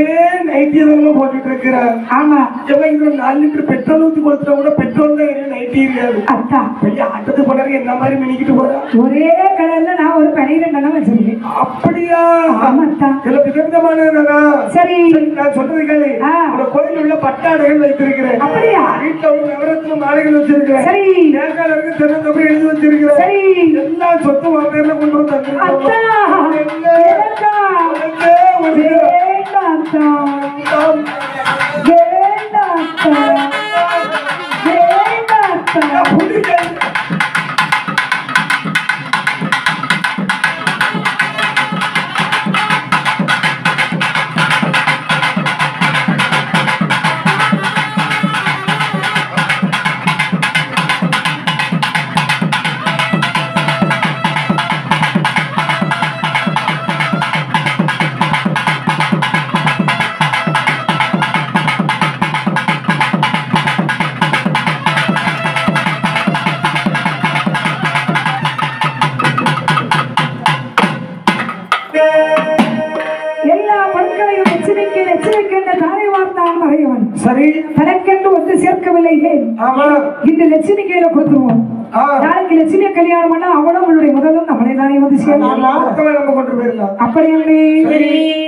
நைட்டி தான் போட்டுட்டு இருக்கிறேன் ஆமா இது 4 லிட்டர் பெட்ரோல் ஊத்தி கொடுத்தா கூட பெட்ரோல் தான் நைட்டி இருக்காது அத்தா பெரிய ஆட்டத்துக்கு போனாரு என்ன மாதிரி மினிக்கிட்டு போறா ஒரே கலர்ல நான் ஒரு பனிரெண்டு எண்ணம் வச்சிருக்கேன் அப்படியா ஆமா அத்தா சில விதவிதமான சரி நான் சொல்றது கேளு ஒரு கோயில் உள்ள பட்டாடைகள் வைத்திருக்கிறேன் அப்படியா வீட்டுல ஒரு நவரத்ன மாலைகள் வச்சிருக்கிறேன் சரி தேங்காய்க்கு திறந்தபடி எழுதி வச்சிருக்கிறேன் சரி எல்லா சொத்து வார்த்தையில கொண்டு வந்து சரி தனக்கென்று ஒன்று சேர்க்கவில்லை இந்த லட்சுமி கையில கொடுத்துருவோம் நாளைக்கு லட்சுமியை கல்யாணம் பண்ணா அவளும் அவளுடைய முதலும் நம்மளே தானே வந்து சேர்ந்து அப்படி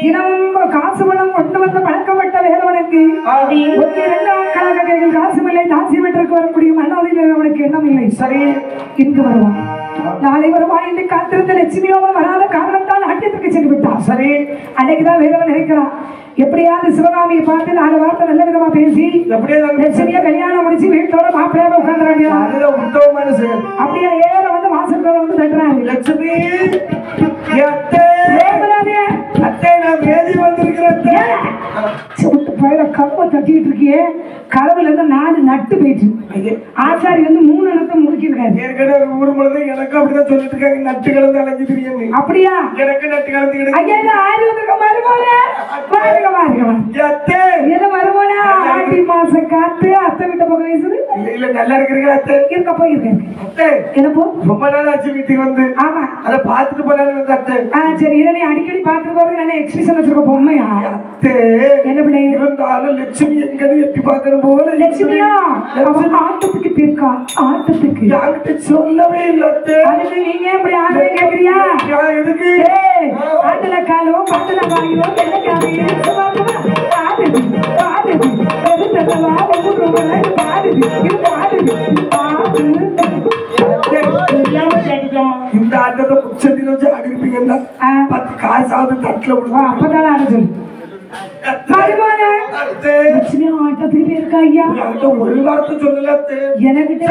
தினமும் காசு பணம் கொண்டு வந்து பழக்கப்பட்ட வேலவனுக்கு 1-2 நாட்களாக காசு இல்லை தாசி வீட்டிற்கு வரக்கூடிய மன்னவதில் அவனுக்கு எண்ணம் இல்லை சரி இன்று வருவான் நாளை வருவான் என்று காத்திருந்த லட்சுமியோடு வராத காரணத்தால் நாட்டியத்திற்கு சென்று விட்டான் சரி அன்னைக்குதான் வேலவன் நினைக்கிறான் எப்படியாவது சிவகாமியை பார்த்து 4 வார்த்தை நல்ல விதமா பேசி லட்சுமியை கல்யாணம் முடிச்சு வீட்டோட மாப்பிள்ளையோட உட்காந்துறாங்க அப்படியே ஏற வந்து வாசல்ல வந்து தட்டுறாங்க லட்சுமி கருவை தட்டிட்டு இருக்கியே கருவுல இருந்து 4 நட்டு போயிட்டு ஆச்சாரி வந்து 3 நட்டை முடிச்சிருக்காரு ஏற்கனவே ஊர் முழுவதும் எனக்கு அப்படிதான் சொல்லிட்டு இருக்காங்க நட்டு கலந்து அலைஞ்சு தெரியும் அப்படியா எனக்கு நட்டு கலந்து ஆடி வந்திருக்க மருமோல ஆடி மாச காத்து அத்தை விட்ட பக்கம் வீசுது. இல்ல நல்லா இருக்கிறீங்களா அத்தை? இருக்கப்போ இருக்கேன் அத்தை என்னப்போ ரொம்ப நாள் ஆச்சு வீட்டுக்கு வந்து. ஆமா அதை பார்த்துட்டு போனாலும் வந்து அத்தை. சரி இதை நீ அடிக்கடி பார்த்துட்டு போறது நல்ல எக்ஸ்பிரஷன் வச்சிருக்க பொம்மையா அத்தை? என்ன பிள்ளை இருந்தாலும் லட்சுமி எங்கன்னு எட்டி பார்க்கணும் போல. லட்சுமியா ஆட்டத்துக்கு போயிருக்கா. ஆட்டத்துக்கு யார்கிட்ட சொல்லவே இல்லை அத்தை. அதுக்கு நீங்க இப்படி ஆட்டை கேக்குறியா? எதுக்கு ஆட்டுல காலும் பாட்டுல வாங்கிலும் இந்த ஆட்டத்தை உச்சத்தில வச்சு ஆடிருப்பீங்கன்னா 10 காசாவது தட்டுல விடுவோம். அப்பதான் ஆட சொல்லு. ஆட்டத்துக்கு போயிருக்கா ஐயா. ஒரு வார்த்தை சொல்லல அத்தை. எனக்கிட்ட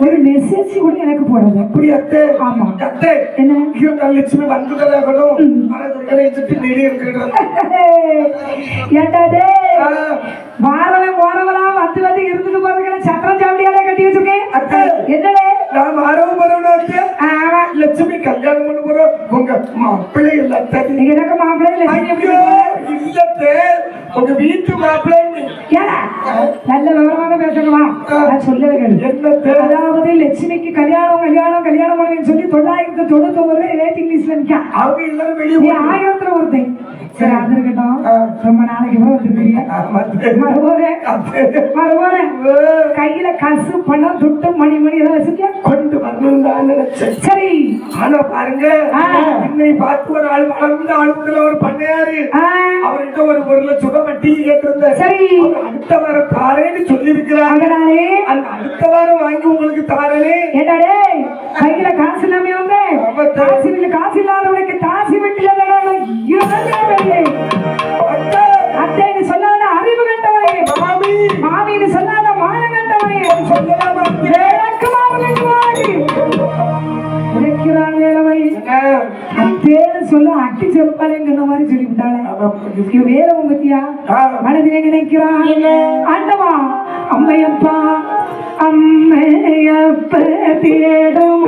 ஒரு மெசேஜ் கூட எனக்கு போடல. அப்படி அத்தை? ஆமா அத்தை. என்ன லட்சுமி வந்துடலாகணும். ஏட்டாதே வாரவன் போறவளா வந்து வந்து இருந்துட்டு போறதுக்கு சத்திரம் சாவடியால கட்டி வச்சிருக்கேன். அத்தை என்னடே நான் வரவும் வரணும் அத்தை. லட்சுமி கல்யாணம் பண்ண போறோம். உங்க மாப்பிள்ளை இல்ல அத்தை. எனக்கு மாப்பிள்ளை லட்சுமி இல்லத்தே உங்க வீட்டு மாப்பிள்ளை. நல்ல விவரமாக பேசணுமா? நான் சொல்லவே அதாவது லட்சுமிக்கு கல்யாணம் கல்யாணம் கல்யாணம் பண்ணுவேன்னு சொல்லி 999 ரேட்டிங் லிஸ்ட்ல நிக்கா. அவங்க எல்லாரும் வெளியே 1000த்துல ஒருத்தன். சரி அது இருக்கட்டும். ரொம்ப நாளைக்கு மறுபோறேன் கையில காசு பணம் துட்டு மணி மணி ஏதாவது வச்சிருக்கியா? கொண்டு வரணும் தான் நினைச்சேன். சரி ஆனா பாருங்க இன்னை பார்த்து ஒரு ஆள் வளர்ந்த ஆளுத்துல ஒரு பண்ணையாரு அவர்கிட்ட ஒரு 1 லட்சம் ரூபாய் வட்டி கேட்டிருந்தேன். சரி அடுத்த வாரம் தாரேன்னு சொல்லி இருக்கிறாங்க. அந்த அடுத்த வாரம் வாங்கி உங்களுக்கு தாரே. ஏடாடே கையில காசு இல்லாம வந்து காசு இல்லாதவனுக்கு தாசி வீட்டுல அத்தைன்னு சொல்லாத அறிவு கண்டவனே. மாமி மாமின்னு சொல்லாத மான கண்டவனே. உழைக்கிறான் வேலவை அத்தேன்னு சொல்ல அட்டி செருப்பாலேங்கிற மாதிரி சொல்லிவிட்டாளே. வேலவன் பத்தியா மனதிலே நினைக்கிறான். ஆண்டவா அம்மையப்பா அம்மையப்ப தேடும்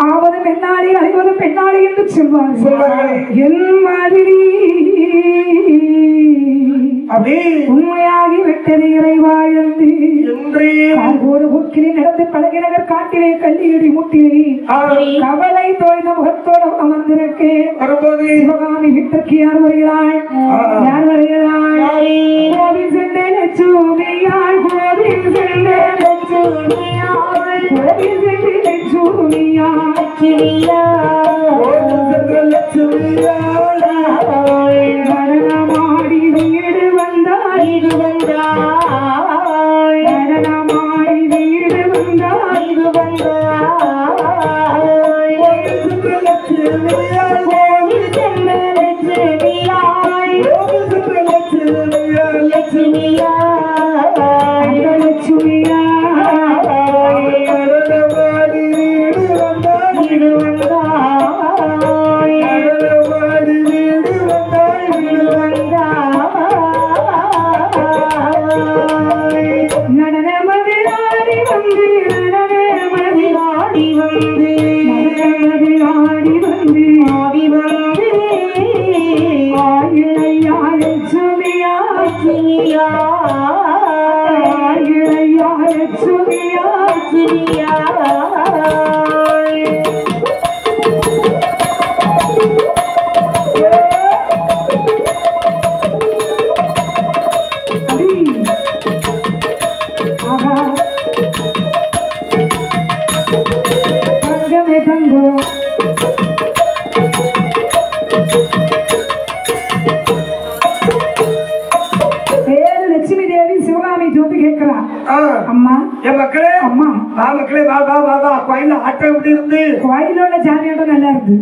ஆவது பெண்ணாளி அழிவது பெண்ணாளி என்று சொல்வார்கள். என் மாதிரி உண்மையாகி விட்டது இறைவா என்று ஒரு புக்கிலே நடந்து பழகினவர் காட்டிலே கல்லியடி முட்டிலே கவலை தோய்ந்த முகத்தோடு அமர்ந்திருக்கு. சிவகாமி வீட்டிற்கு யார் வருகிறாள்? யார் வருகிறாள்? கோவில் சென்றே லட்சுமியாள் கோவில் சென்றே லட்சுமியாள் கோவில் சென்றே லட்சுமியாள் நடனமாடி வீடு வந்தாள் நடனமாடி வீடு வந்தாள் கோவில் சென்ற லட்சுமியாள் கோயில ஆட்டம் எப்படி இருந்து கோயிலோட ஜாமியோட நல்லா இருந்து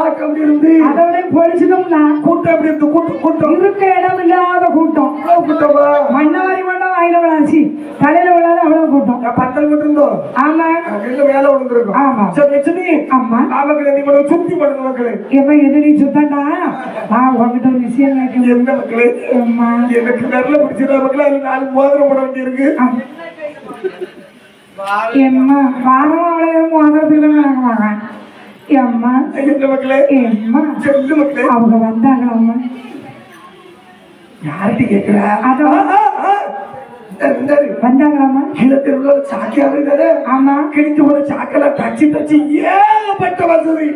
ஆட்டம் எப்படி இருந்து அதோட பொழிச்சுட்டோம்னா கூட்டம் எப்படி இருந்து கூட்டம் இருக்க இடம் இல்லாத கூட்டம் கூட்டமா மண்ணாரி மண்ணம் வாயில விளாச்சு தலையில விழாத அவ்வளவு கூட்டம் பத்தல் மட்டும் இருந்தோம் ஆமா வேலை விழுந்திருக்கும் ஆமா சரி லட்சுமி ஆமா மக்களே நீ கூட சுத்தி படுங்க மக்களே எப்ப எது நீ சுத்தண்டா நான் உங்ககிட்ட ஒரு விஷயம் கேட்க எந்த மக்களே அம்மா எனக்கு விரல பிடிச்சிருந்தா மக்களே அது 4 மோதிரம் போட வேண்டியிருக்கு எம்மா வாரம் அவ்வளவு மோதிரத்துக்கு நடக்குவாங்க அம்மா எந்த மக்களே எம்மா சொல்லு மக்களே அவங்க வந்தாங்களா அம்மா யார்கிட்ட கேட்கிறா அதான் வந்தாங்களாமா கீழே தெருவுல சாக்கியாக இருக்காரு ஆமா கிழிஞ்சு போன சாக்கெல்லாம் தச்சு தச்சு ஏகப்பட்ட வசதி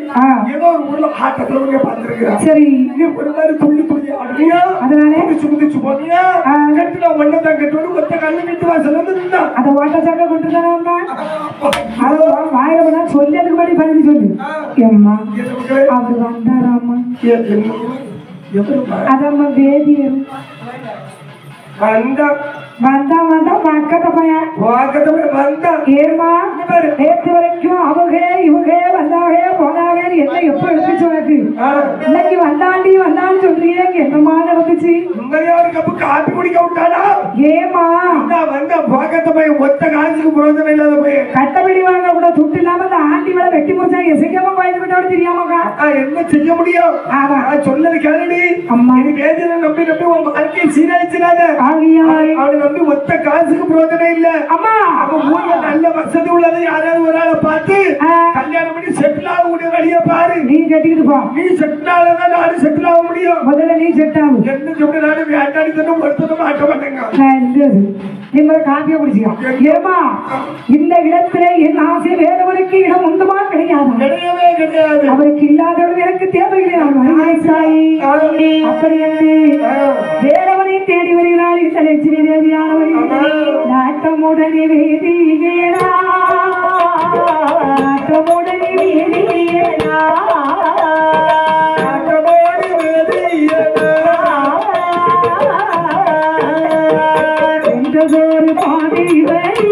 ஏதோ ஒரு ஊர்ல ஆட்டத்துல பார்த்திருக்கிறேன் சரி நீ ஒரு மாதிரி துள்ளி துள்ளி ஆடுறியா அதனால சுமதிச்சு போனியா கட்டுனா ஒன்னதான் கட்டுவோம் ஒத்த கல்லு வீட்டு வாசல் வந்து நின்னா அதை ஓட்ட சாக்க கொண்டு தானே அது வாயில போனா சொல்லி அதுக்கு படி பதில் சொல்லு எம்மா அவர் வந்தாராமா அதம்மா வேதியர் வந்தா வந்தா பக்கத்து பையன் வந்தா ஏமா நேற்று வரைக்கும் அவங்க இவங்க வந்தாங்க போனாங்க என்ன எப்ப எடுத்துச்சு உனக்கு இன்னைக்கு வந்தான்னு சொல்றீங்க என்னமா நடந்துச்சு ஒரு கப்பு காப்பி குடிக்க விட்டாடா ஏமா வந்தா பக்கத்து பையன் ஒத்த காசுக்கு பிரயோஜனம் இல்லாத பையன் கட்டப்படி வாங்க கூட துட்டு இல்லாம அந்த ஆண்டி மேல வெட்டி முடிச்சா எசைக்காம கோயில் விட்டோட தெரியாமக்கா என்ன செய்ய முடியும் சொன்னது கேளடி அம்மா நீ வேதனை நம்பி உன் வாழ்க்கையை சீரழிச்சிடாத அவனை நம்பி ஒத்த காசுக்கு பிரயோஜனம் இல்ல அம்மா அவன் ஊர்ல நல்ல வசதி உள்ளதை யாராவது ஒரு ஆளை பார்த்து கல்யாணம் பண்ணி செட்டில் ஆகக்கூடிய வழியை பாரு நீ கட்டிக்கிட்டு போ நீ செட்டில் ஆகதான் நானும் செட்டில் ஆக முடியும் முதல்ல நீ செட் ஆகும் என்ன சொல்லி நானும் வேண்டாடி தந்து ஒருத்தரும் மாட்ட மாட்டேங்க நிம்மதி காப்பியை குடிச்சிக்கோ ஏமா இந்த இடத்துல என் ஆசை வேறவருக்கு இடம் உண்டுமா கிடையாது கிடையவே கிடையாது அவருக்கு இல்லாதவர்கள் எனக்கு தேவையில்லை அப்படி என்று வேறவனை தேடி வருகிறாள் இந்த லட்சுமி தேவியானவர்கள் நாட்டமுடனே வேதியேனா நாட்டமுடனே வேதியேனா என்றதொரு பாதை வழி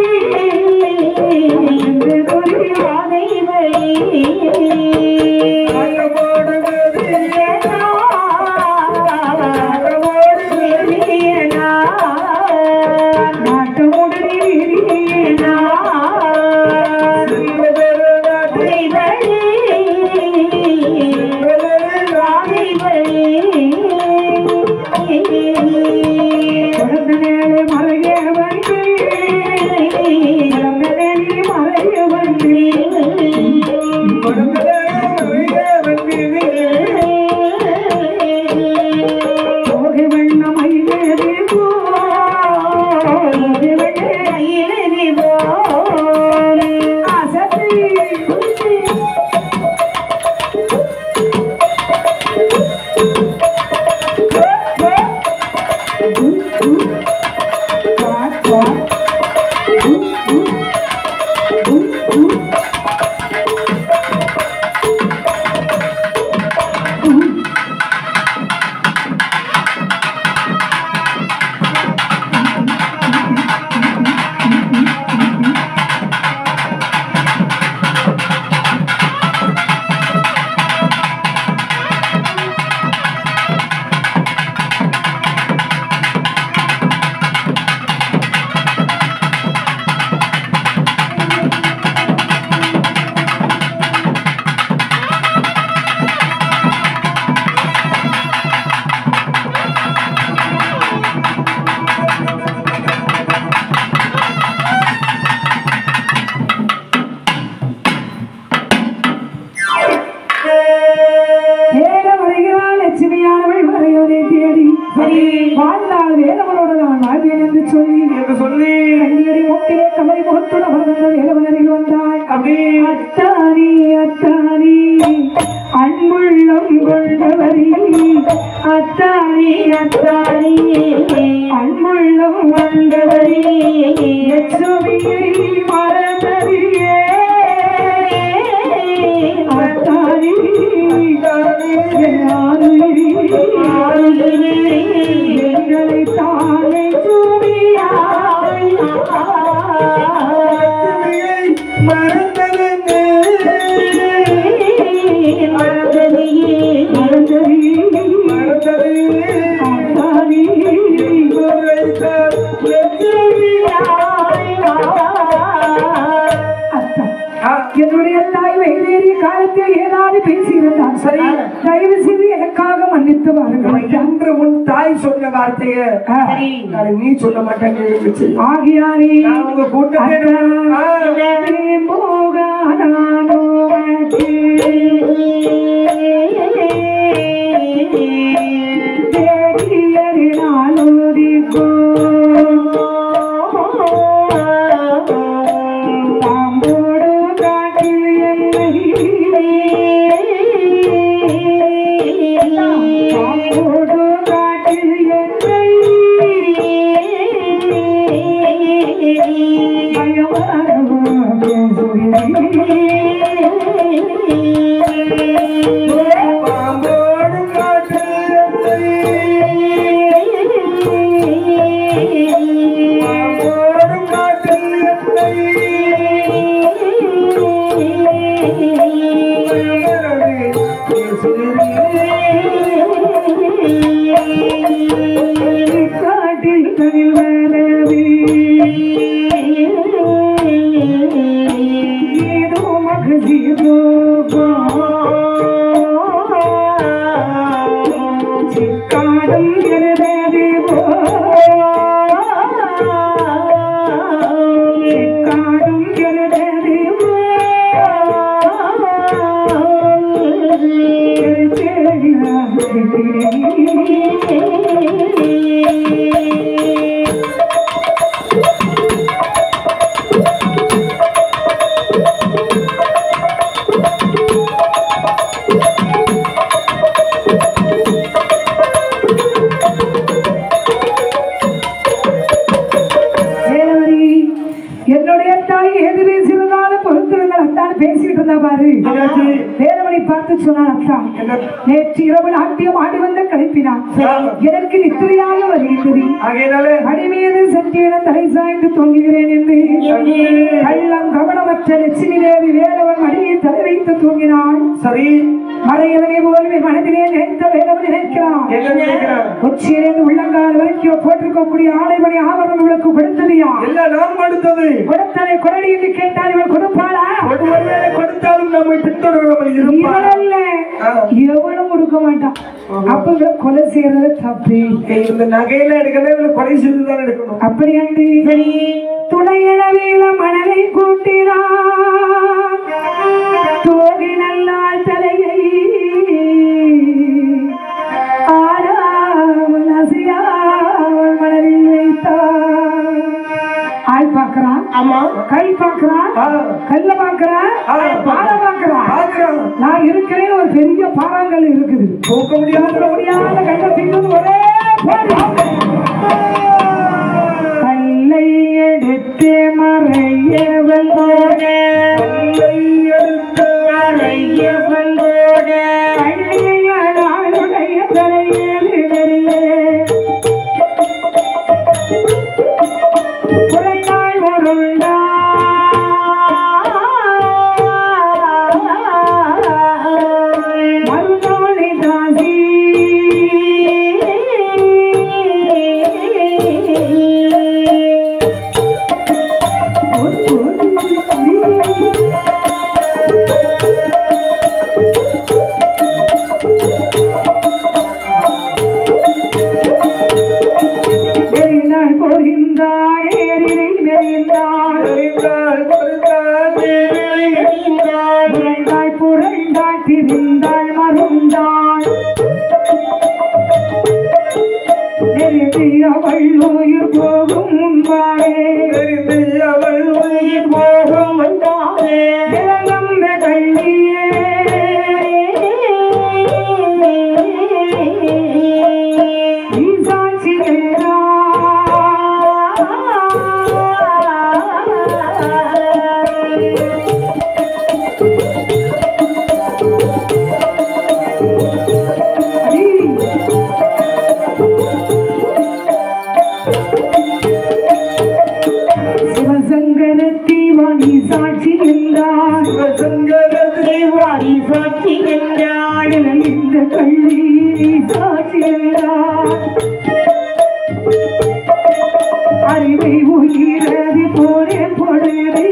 என்றதொரு பாதை வழி வாழ்ந்தால் வேலவனோடு நான் வாழ்வேன் என்று சொல்லி கண்ணியடி முட்டிலே கமலை முகத்துடன் வளர்ந்த வேலவனரில் வந்தாள். அத்தானி அத்தானி அன்புள்ளம் கொண்டவரி, அத்தானி அத்தானி அன்புள்ளம் கொண்டவரி, யசோதையை மறந்தறியே அத்தானி எங்களை தானே சூடியாய் மறந்தது வாருங்கள் என்று உன் தாய் சொன்ன வார்த்தையை நீ சொல்ல மாட்டேங்க ஆகியாரே உங்க கூட்டத்தை நேற்று இரவு நாட்டியம் ஆடி வந்த கலைப்பினான் எனக்கு நித்திரையாக வருகின்றது அடி மீது சற்றேன தலை சாய்ந்து தூங்குகிறேன் என்று கள்ளம் கவனமற்ற லட்சுமி தேவி வேலவன் மடியில் தலை வைத்து தூங்கினாள். சரி மறையவனை போல் மனதிலே நினைத்த வேலவன் நினைக்கிறான். உச்சியிலிருந்து உள்ளங்கால் வரைக்கும் போட்டிருக்கக்கூடிய ஆடைமணி ஆவரணம் இவளுக்கு கொடுத்ததையா கொடுத்ததை கொடடி என்று கேட்டால் இவள் கொடுப்பாளா? கொடுத்தாலும் நம்மை பின்தொடராமல் இவளல்ல எவனும் கொடுக்க மாட்டான். அப்ப கொலை செய்யறது தப்பு. இந்த நகையில எடுக்கணும் கொலை செய்துதான் எடுக்கணும். அப்படி அன்று துணையிடவேல மணலை கூட்டினான் தோகி நல்லால் தலையை ஆடாமல் அசையாமல் மணலில் வைத்தான். ஆள் பாக்குறான், கை பாக்குறான், கல்ல பாக்குறான், பால பாக்குறான். நான் இருக்கிறேன் ஒரு பெரிய பாறாங்கல் இருக்குது. போக்க முடியாத கண்டத்தின் ஒரே கல்லை எடுத்து மறையவள் அள்ளியுடைய தலையிலே குறைந்தாய் வருண்டா மருதோலை தாசி அறிவை உயிரது போலே பொழுது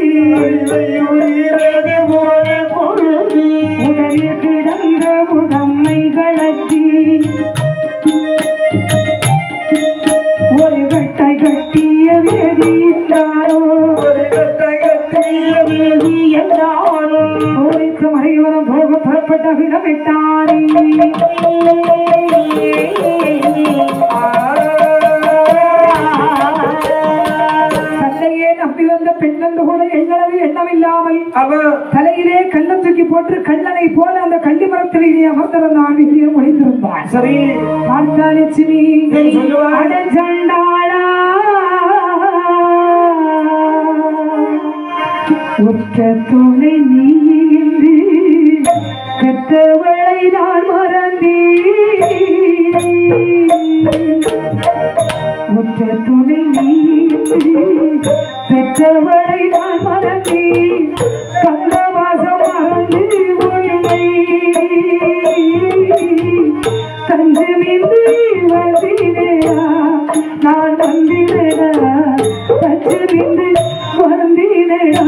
உடலில் கிடந்த உடம்மை கலத்தி இல்லாமல் தலையிலே கல்ல தூக்கி போட்டு கல்லனை போல அந்த கள்ளி மரத்திலேயே அமர்ந்திருந்தான் வெளியே முடிந்திருந்தான். சரி பார்த்தா லட்சுமி அடஜண்டாளா ஒற்ற துணை நீ என்று பெற்றவளை நான் மறந்தேன். ஒற்ற துணை நீ என்று பெற்றவளை நான் மறந்தேன். கந்தவாசம் மறந்து உண்மை தஞ்சமின்றி வந்தினேடா நான் வந்தினேடா தஞ்சமின்றி வந்தினேடா.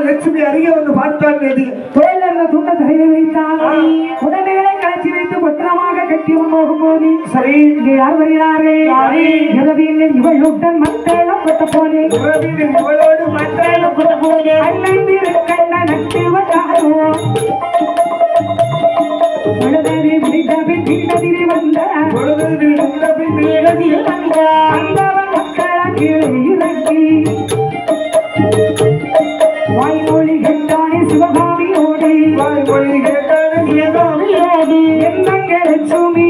லட்சுமி அருகே வந்து பார்த்தால் துண்ட தலையை வைத்தால் உடனே கழிச்சு வைத்து பத்திரமாக கட்டி போகும்போது சரி யார் வருகிறார்கள் இரவியில் இவளுடன் மத்தளப்பட்ட போனே இவளோடு மத்தளப்பட்ட போனே அல்ல நட்டு வந்தாரோ உடனே முடிந்தபின் வீடதில் வந்த அந்தவன் மக்கள கீழே இறங்கி வாய்மொழி கேட்டானே சிவகாமியோடு வாய்மொழி கேட்டானே சிவகாமியோடு என்னங்க லட்சுமி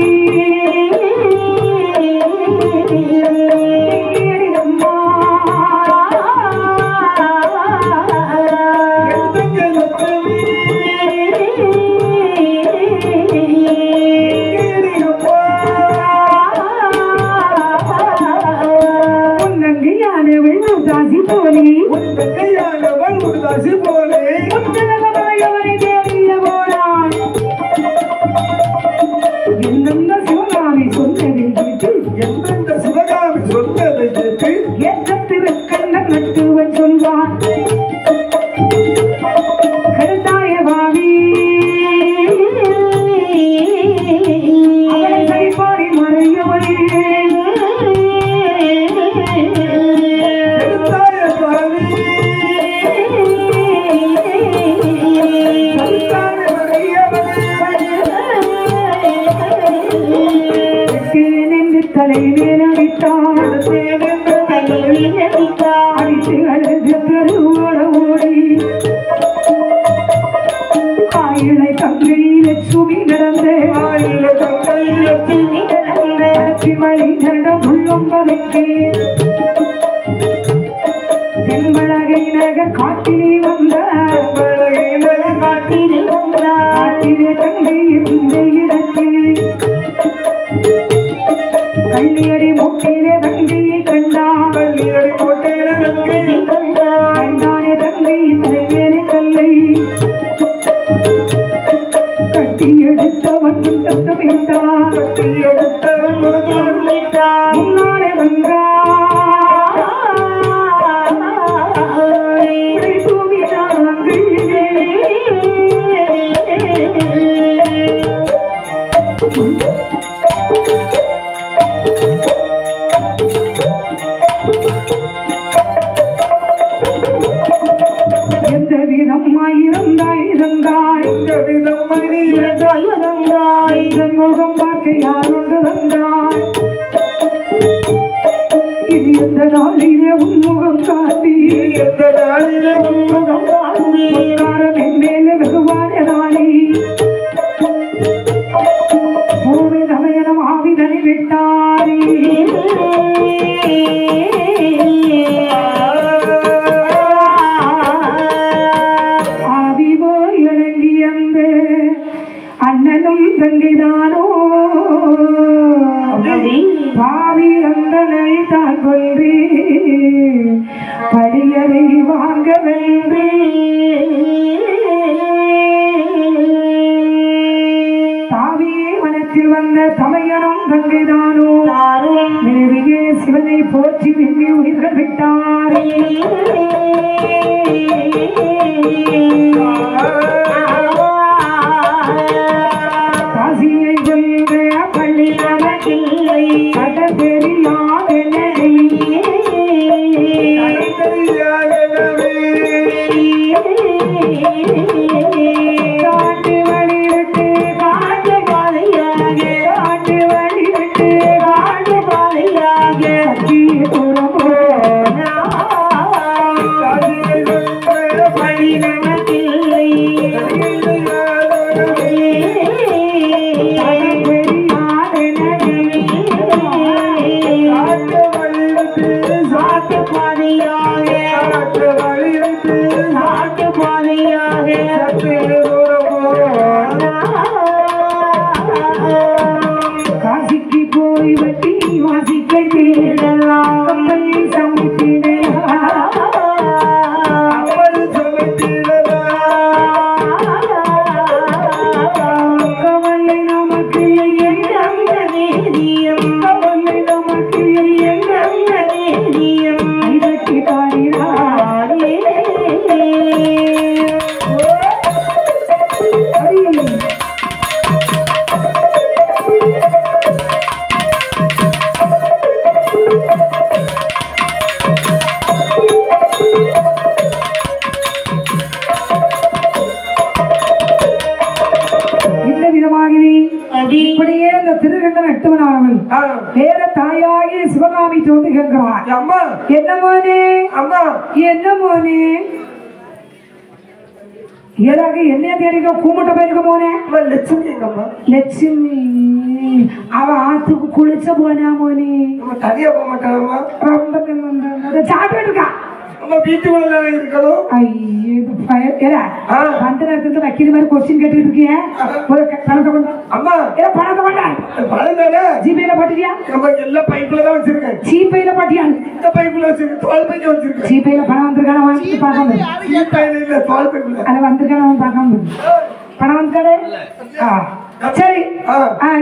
காட்டிலே வந்த முன்னாலே வந்தாய் எந்த விதமாயிருந்தாய் முகம் பார்க்க யாருண்டு வந்தாய் இது எந்த நாளிலே உன்முகம் காட்டி உன்முகம் காட்டி என் மேல வெகுவான நாளை பூமி தமையனம் ஆவிதனை விட்டாரி ஆவி போய் இறங்கி அந்த அண்ணனும் தங்கிதானோ பாவி அந்தனை தான் கொள்றே படியறை வாங்க வென்றே தாவியே வனத்தில் வந்த தமையனும் தங்கிதானோ மேவியே சிவனை போற்றி விண்ணி உயிர்கள் விட்டாரே காசியை வென்ற பள்ளி நமக்கில்லை கடல் பெரியாதெனவே காட்டு வழிவிட்டு காட்டு பாதையாக காட்டு வழிவிட்டு காட்டு பாதையாக சத்திய புறம் பள்ளி நமக்கில்லை காசிக்கு போய் வட்டி வாசிக்க தேடலாம் கவலை நமக்கு கவலை நமக்கு இதற்கு பாடினாரே இந்த விதமாகவே இப்படியே அந்த திருகண்டன் எட்டுவனானவன் வேற தாயாகி சிவகாமி தோன்றுகிறார் என்ன மோனே என்ன மோனே ஏதாக என்னைய தேடிக்க கூப்பிட்ட போயிருக்க மோனே லட்சுமி அவ ஆத்துக்கு குளிச்ச போனா மோனே தனியா போக மாட்டாங்கம்மா சாப்பிட்டு இருக்கா வீட்டுக்குள்ள இருக்கணும் வந்த நேரத்துல வக்கீல் மாதிரி கொஸ்டின் கேட்டுட்டு இருக்கீங்க பணத்தை கொண்டா அம்மா பணத்தை கொண்டா பணம் தானே ஜிபேல பாட்டியா நம்ம எல்லா பைப்புல தான் வச்சிருக்கேன் ஜிபேல பாட்டியா இந்த பைப்புல வச்சிருக்கேன் தோல் பைக்கு வச்சிருக்கேன் ஜிபேல பணம் வந்திருக்கான வாங்கி பார்க்காம ஜிபேல இல்ல தோல் பைப்புல அது வந்திருக்கான பார்க்காம பணம் வந்தாடே சரி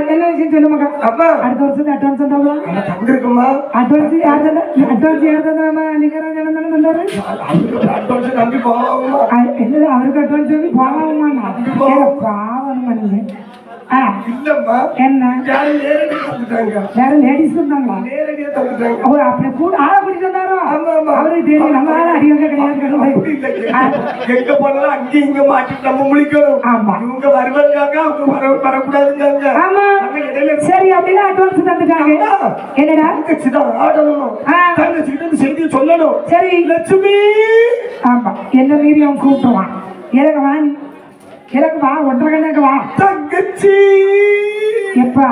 என்ன விஷயம் சொல்லு மக்கா அப்பா அடுத்த வருஷத்துக்கு அட்வான்ஸ் தந்தாங்களா தந்திருக்குமா அட்வான்ஸ் யார் தந்தா லிங்கராஜன் தானே தந்தாரு அட்வான்ஸ் நம்பி போவாமா என்னது அவருக்கு அட்வான்ஸ் வந்து போகாமா பாவம் மனுஷன் இல்லம்மா என்ன யாரும் நேரடியா தந்துட்டாங்க வேற லேடிஸ் இருந்தாங்களா நேரடியா தந்துட்டாங்க அவர் அப்படி கூட ஆளை கூட்டிட்டு வந்தாரோ அவருக்கு தெரியும் நம்ம ஆள அடிவங்க கிடையாது எங்க போனாலும் அங்க இங்க மாட்டிட்டு நம்ம முழிக்கணும் ஆமா இவங்க வருவாங்க அவங்க வரக்கூடாதுங்க ஆமா சரி அப்படின்னா அட்வான்ஸ் தந்துட்டாங்க என்னடா தங்கச்சிதான் ஆடணும் தங்கச்சிட்டு செய்தி சொல்லணும் சரி லட்சுமி ஆமா என்ன மீறி அவன் கூப்பிடுவான் எனக்கு வா நீ எனக்கு வா ஒன்றரை கண்ணாக்கு வா தங்கச்சி எப்பா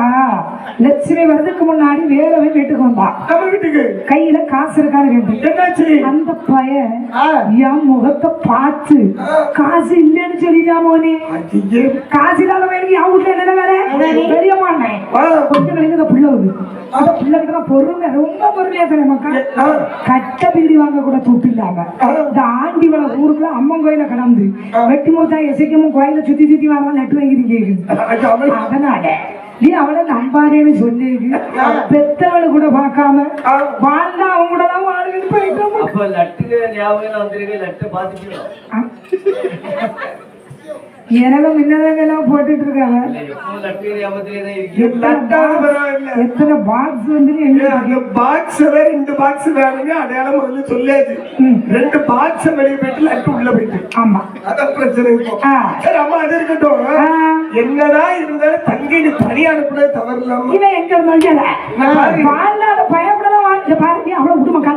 லட்சுமி வரதுக்கு முன்னாடி வேறவே வீட்டுக்கு வந்தா நம்ம வீட்டுக்கு கையில காசு இருக்காது கேட்டு என்னாச்சு அந்த பையன் என் முகத்தை பார்த்து காசு இல்லைன்னு சொல்லிட்டா மோனே காசு இல்லாத வேலைக்கு என் வீட்டுல என்ன வேலை பெரிய மாட்டேன் கொஞ்சம் கழிந்து புள்ள வருது அந்த பிள்ளைகிட்ட பொறுமை ரொம்ப பொறுமையா தரேன் மக்கா கட்ட பீடி வாங்க கூட துட்டு இல்லாம இந்த ஆண்டிவள ஊருக்குள்ள அம்மன் கோயில கடந்து வெட்டி மூத்தா எசைக்கமும் கோயில சுத்தி சுத்தி வாங்க நெட்டு வாங்கி கேக்குது அதனால நீ அவளை நம்பாதேன்னு சொல்லி பெத்தவளை கூட பார்க்காம வாழ்ந்தா அவங்க கூட தான் வாழ்க்கை போயிட்டோம். அப்ப லட்டுக்கு ஞாபகம் வந்திருக்கு, லட்டு பாத்துக்கலாம். எனக்கு முன்னதெல்லாம் போட்டுட்டு இருக்காங்க. எத்தனை பாக்ஸ் வந்து பாக்ஸ் ரெண்டு பாக்ஸ் வேணுங்க அடையாளம் வந்து சொல்லாது. ரெண்டு பாக்ஸ் வெளியே போயிட்டு லட்டு உள்ள போயிட்டு. ஆமா அதான் பிரச்சனை இருக்கும். சரி அம்மா அது இருக்கட்டும். என்னதான் இருந்தாலும் தங்கை நீ தனி அனுப்புறது தவறு இல்லாம இவன் எங்க இருந்தாலும் வாழ்நாள் பயப்படலாம் வாழ்க்கை பாருங்க அவ்வளவு விடுமக்கா.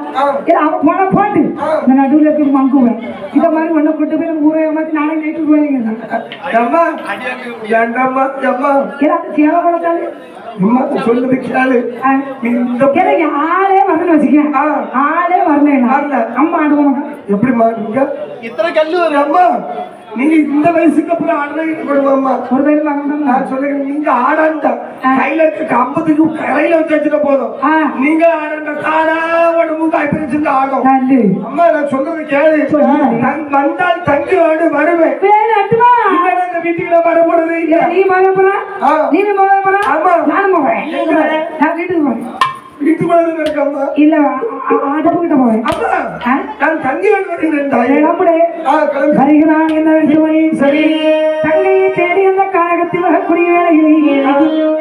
அவன் போன போட்டு இந்த நடுவில் இருக்க மங்குவேன் இதை மாதிரி ஒண்ணு கூட்டு போய் ஊரை ஏமாத்தி நாளை நைட்டு போயிருங்க. சொல்லுது கேளு. ஆளே வரல வச்சுக்க, ஆளே வரல அம்மா ஆடுவாங்க. எப்படி மாட்டீங்க? இத்தனை கல்லு வரும் அம்மா. நீங்க இந்த வயசுக்கு அப்புறம் ஆடுறீங்க. ஒரு பேர் நான் சொல்லுங்க, நீங்க ஆடாண்டா கையில இருக்க கம்பத்துக்கு கையில வச்சுட்டு போதும். நீங்க ஆடாண்டா தானா உடம்பு கைப்பிடிச்சு ஆடும். அம்மா நான் சொல்றது கேளு. வந்தால் தங்கி ஆடு வருவேன். இந்த வீட்டுக்கு நான் வர போறது. நீ போக போறா, நீ போக போறா. ஆமா நானும் போவேன். நான் வீட்டுக்கு போறேன். வீட்டுக்குள்ள இருக்கம்மா. இல்ல ஆட்டப்புகிட்ட போவேன். அம்மா நான் தங்கி வருகிறேன். வருகிறான் என்ன சரி தங்கையை தேடி அந்த காரகத்தில் வரக்கூடிய வேலையில்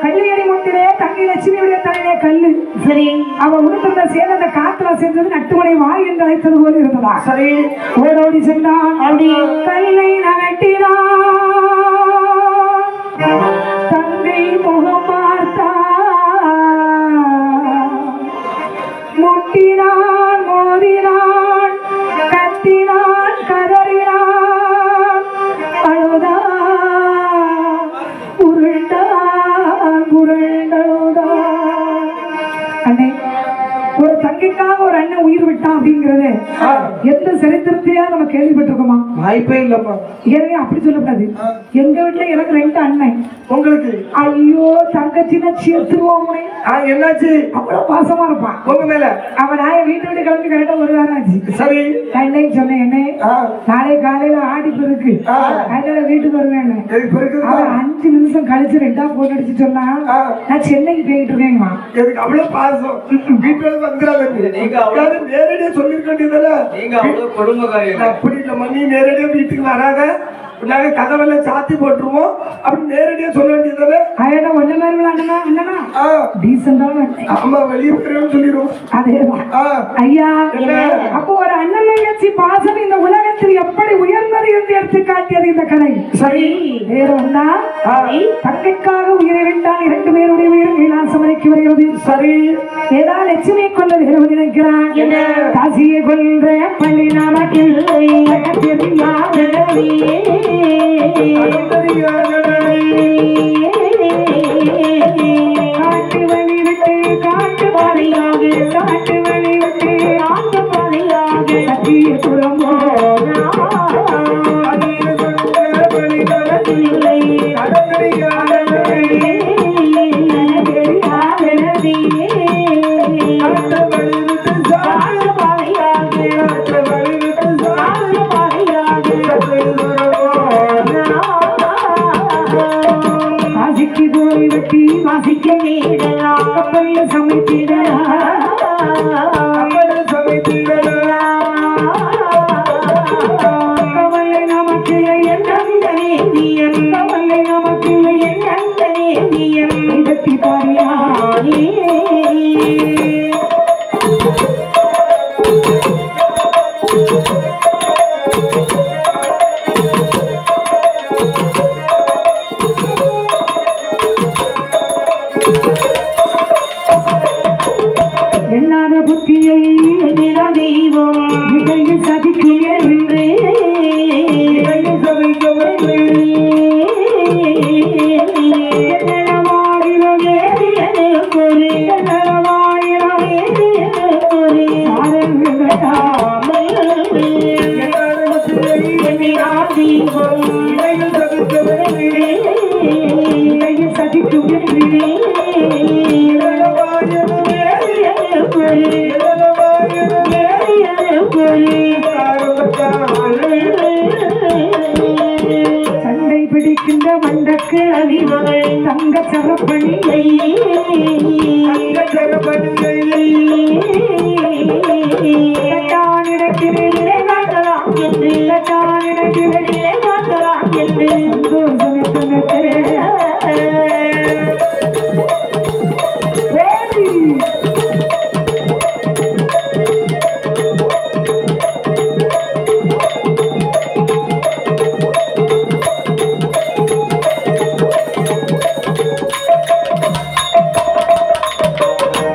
கல்லியடி முத்திலே தங்கை லட்சுமியுடைய தலையிலே கல்லு. சரி அவ உடுத்திருந்த சேல அந்த காத்துல சேர்ந்தது நட்டுமலை வாய் என்று அழைத்தது போல இருந்ததா. சரி ஓடோடி சென்றான். அப்படி கல்லை நகட்டினான். தங்கை முகம் பார்த்தா முட்டினான், மோதினான், கத்தினான், கதறினான், அழுதான், உருண்டான், உருண்டழுதான். அண்ணே ஒரு தங்கைக்காக ஒரு அண்ணன் உயிர் விட்டான் அப்படிங்கிறது எந்த சரித்திரத்தையா நம்ம கேள்விப்பட்டிருக்கோமா? வாய்ப்பே இல்லம்மா. ஏற்கனவே அப்படி சொல்லக்கூடாது. எங்க வீட்டுல எனக்கு 2 அண்ணன். உங்களுக்கு? ஐயோ தங்கச்சின்னா சேர்த்துருவோம். என்னாச்சு? அவ்வளவு பாசமா இருப்பான் உங்க மேல. அவன் நான் வீட்டு விட்டு கிளம்பி கரெக்டா 1 வாரம் ஆச்சு. சரி அன்னைக்கு சொன்னேன் என்ன நாளை காலையில ஆடிப்பு இருக்கு அதனால வீட்டுக்கு வருவேன். 5 நிமிஷம் கழிச்சு 2ஆ போன் அடிச்சு சொன்னா நான் சென்னைக்கு போயிட்டு இருக்கேங்கம்மா. அவ்வளவு பாசம் வீட்டுல வந்துடாது. நேரடியா சொல்லிருக்க வேண்டியதுல. நீங்க அவ்வளவு கொடுமைக்காரி. அப்படி இல்லம்மா, நீ நேரடியா வீட்டுக்கு வராத, நாங்க கதவெல்லாம் சாத்தி போட்டுருவோம் அப்படி நேரடியா சொல்ல வேண்டியதுல. அண்ணா ஒண்ணு மாதிரி அண்ணனா அண்ணனா டீசென்டான. ஆமா வெளியே போயிடும் சொல்லிடுவோம். அதேதான் ஐயா. அப்போ ஒரு அண்ணன் தங்கச்சி பாசம் இந்த உலகத்தில் எப்படி உயர்ந்தது என்று எடுத்து காட்டியது இந்த கதை. சரி வேற ஒண்ணா தங்கைக்காக உயிரை விட்டால் 2 பேருடைய உயிர் கைலாசமலைக்கு வருகிறது. சரி ஏதா லட்சுமியை கொள்ள வேறு நினைக்கிறான். காசியை கொன்ற பள்ளி நாமக்கில் காட்டு வழி விட்டு காட்டு பாதையாக காட்டு வழி விட்டு காட்டு பாதையாக சத்திய புறமோ வாசிக்கு போய் வெட்டி வாசிக்க நீடலாம் கப்பல்ல சமைத்திடலாம் கவலை நமக்கு எந்த நீதியம் கவலை நமக்கு எந்த நீதியம் இதற்கு பாரியானே எண்ணாத புத்தியை தெய்வம் இதையில் சதிக்கும் என்று சதிக்கும் சண்டை பிடிக்கின்ற மண்டக்கு அறிவர்கள் தங்க சரப்பணியை இடத்திலே காட்டலாம் என்று இடத்திலே காட்டலாம் என்று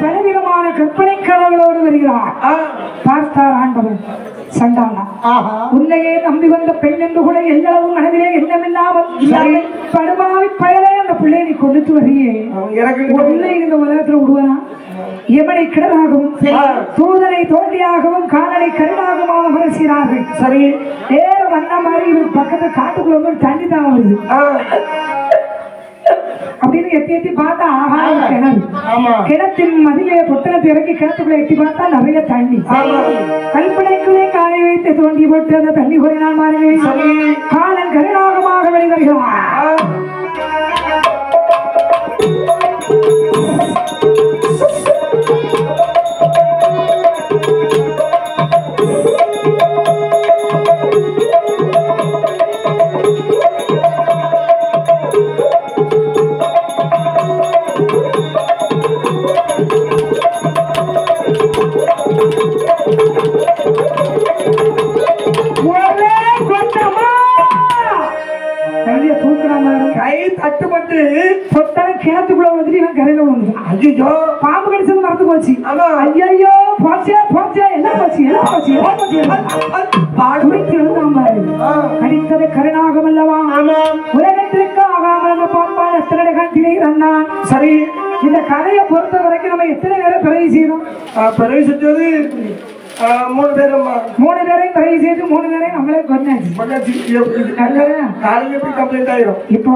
பலவிதமான கற்பனை கனவுகளோடு வருகிறார். பார்த்தார் ஆண்டவர் சண்டாளா, உன்னையே நம்பி வந்த பெண் என்று கூட எல்லளவும் மனதிலே எண்ணமில்லாமல் படுபாவி பயலே அந்த பிள்ளை நீ கொண்டுட்டு வரியே, உன்னை இந்த உலகத்துல விடுவனா? எமனை கிடராகவும் தூதனை தோண்டியாகவும் காலனை கருணாகவும் அரசினார்கள். சரி, நேரம் வந்த மாதிரி இவன் பக்கத்துல காட்டுக்குள்ள வந்து தண்ணி தான் வருது அப்படின்னு எட்டி எட்டி பார்த்தா ஆகாரம் கிணறு. கிணத்தின் மதிலே பொட்டலத்தை இறக்கி கிணத்துக்குள்ள எட்டி பார்த்தா நிறைய தண்ணி. கல்பனைக்குள்ளே காலை வைத்து தோண்டி போட்டு அந்த தண்ணி குறைநாள் மாறவே காலன் கருணாகமாக வெளிவருகிறார். தட்டுப்பட்டு சொத்தம் கிணத்துக்குள்ள வந்துட்டு இவன் கரையில வந்து ஐயோ பாம்பு கடிச்சது மறந்து போச்சு. ஐயோ போச்சே போச்சே எல்லாம் போச்சு எல்லாம் போச்சு எல்லாம் போச்சு கடித்தது கருணாகம் அல்லவா? உலகத்திற்கு ஆகாமல் பாம்பால் எத்தனை கண்டிலே இருந்தான். சரி, இந்த கதையை பொறுத்த வரைக்கும் நம்ம எத்தனை பேரை பிறகு செய்யணும்? பிறகு செஞ்சது 3 பேரும் 3 பேரையும் பிறகு செய்து 3 பேரையும் நம்மளே கொண்டாச்சு. கம்ப்ளைண்ட் ஆயிரும். இப்போ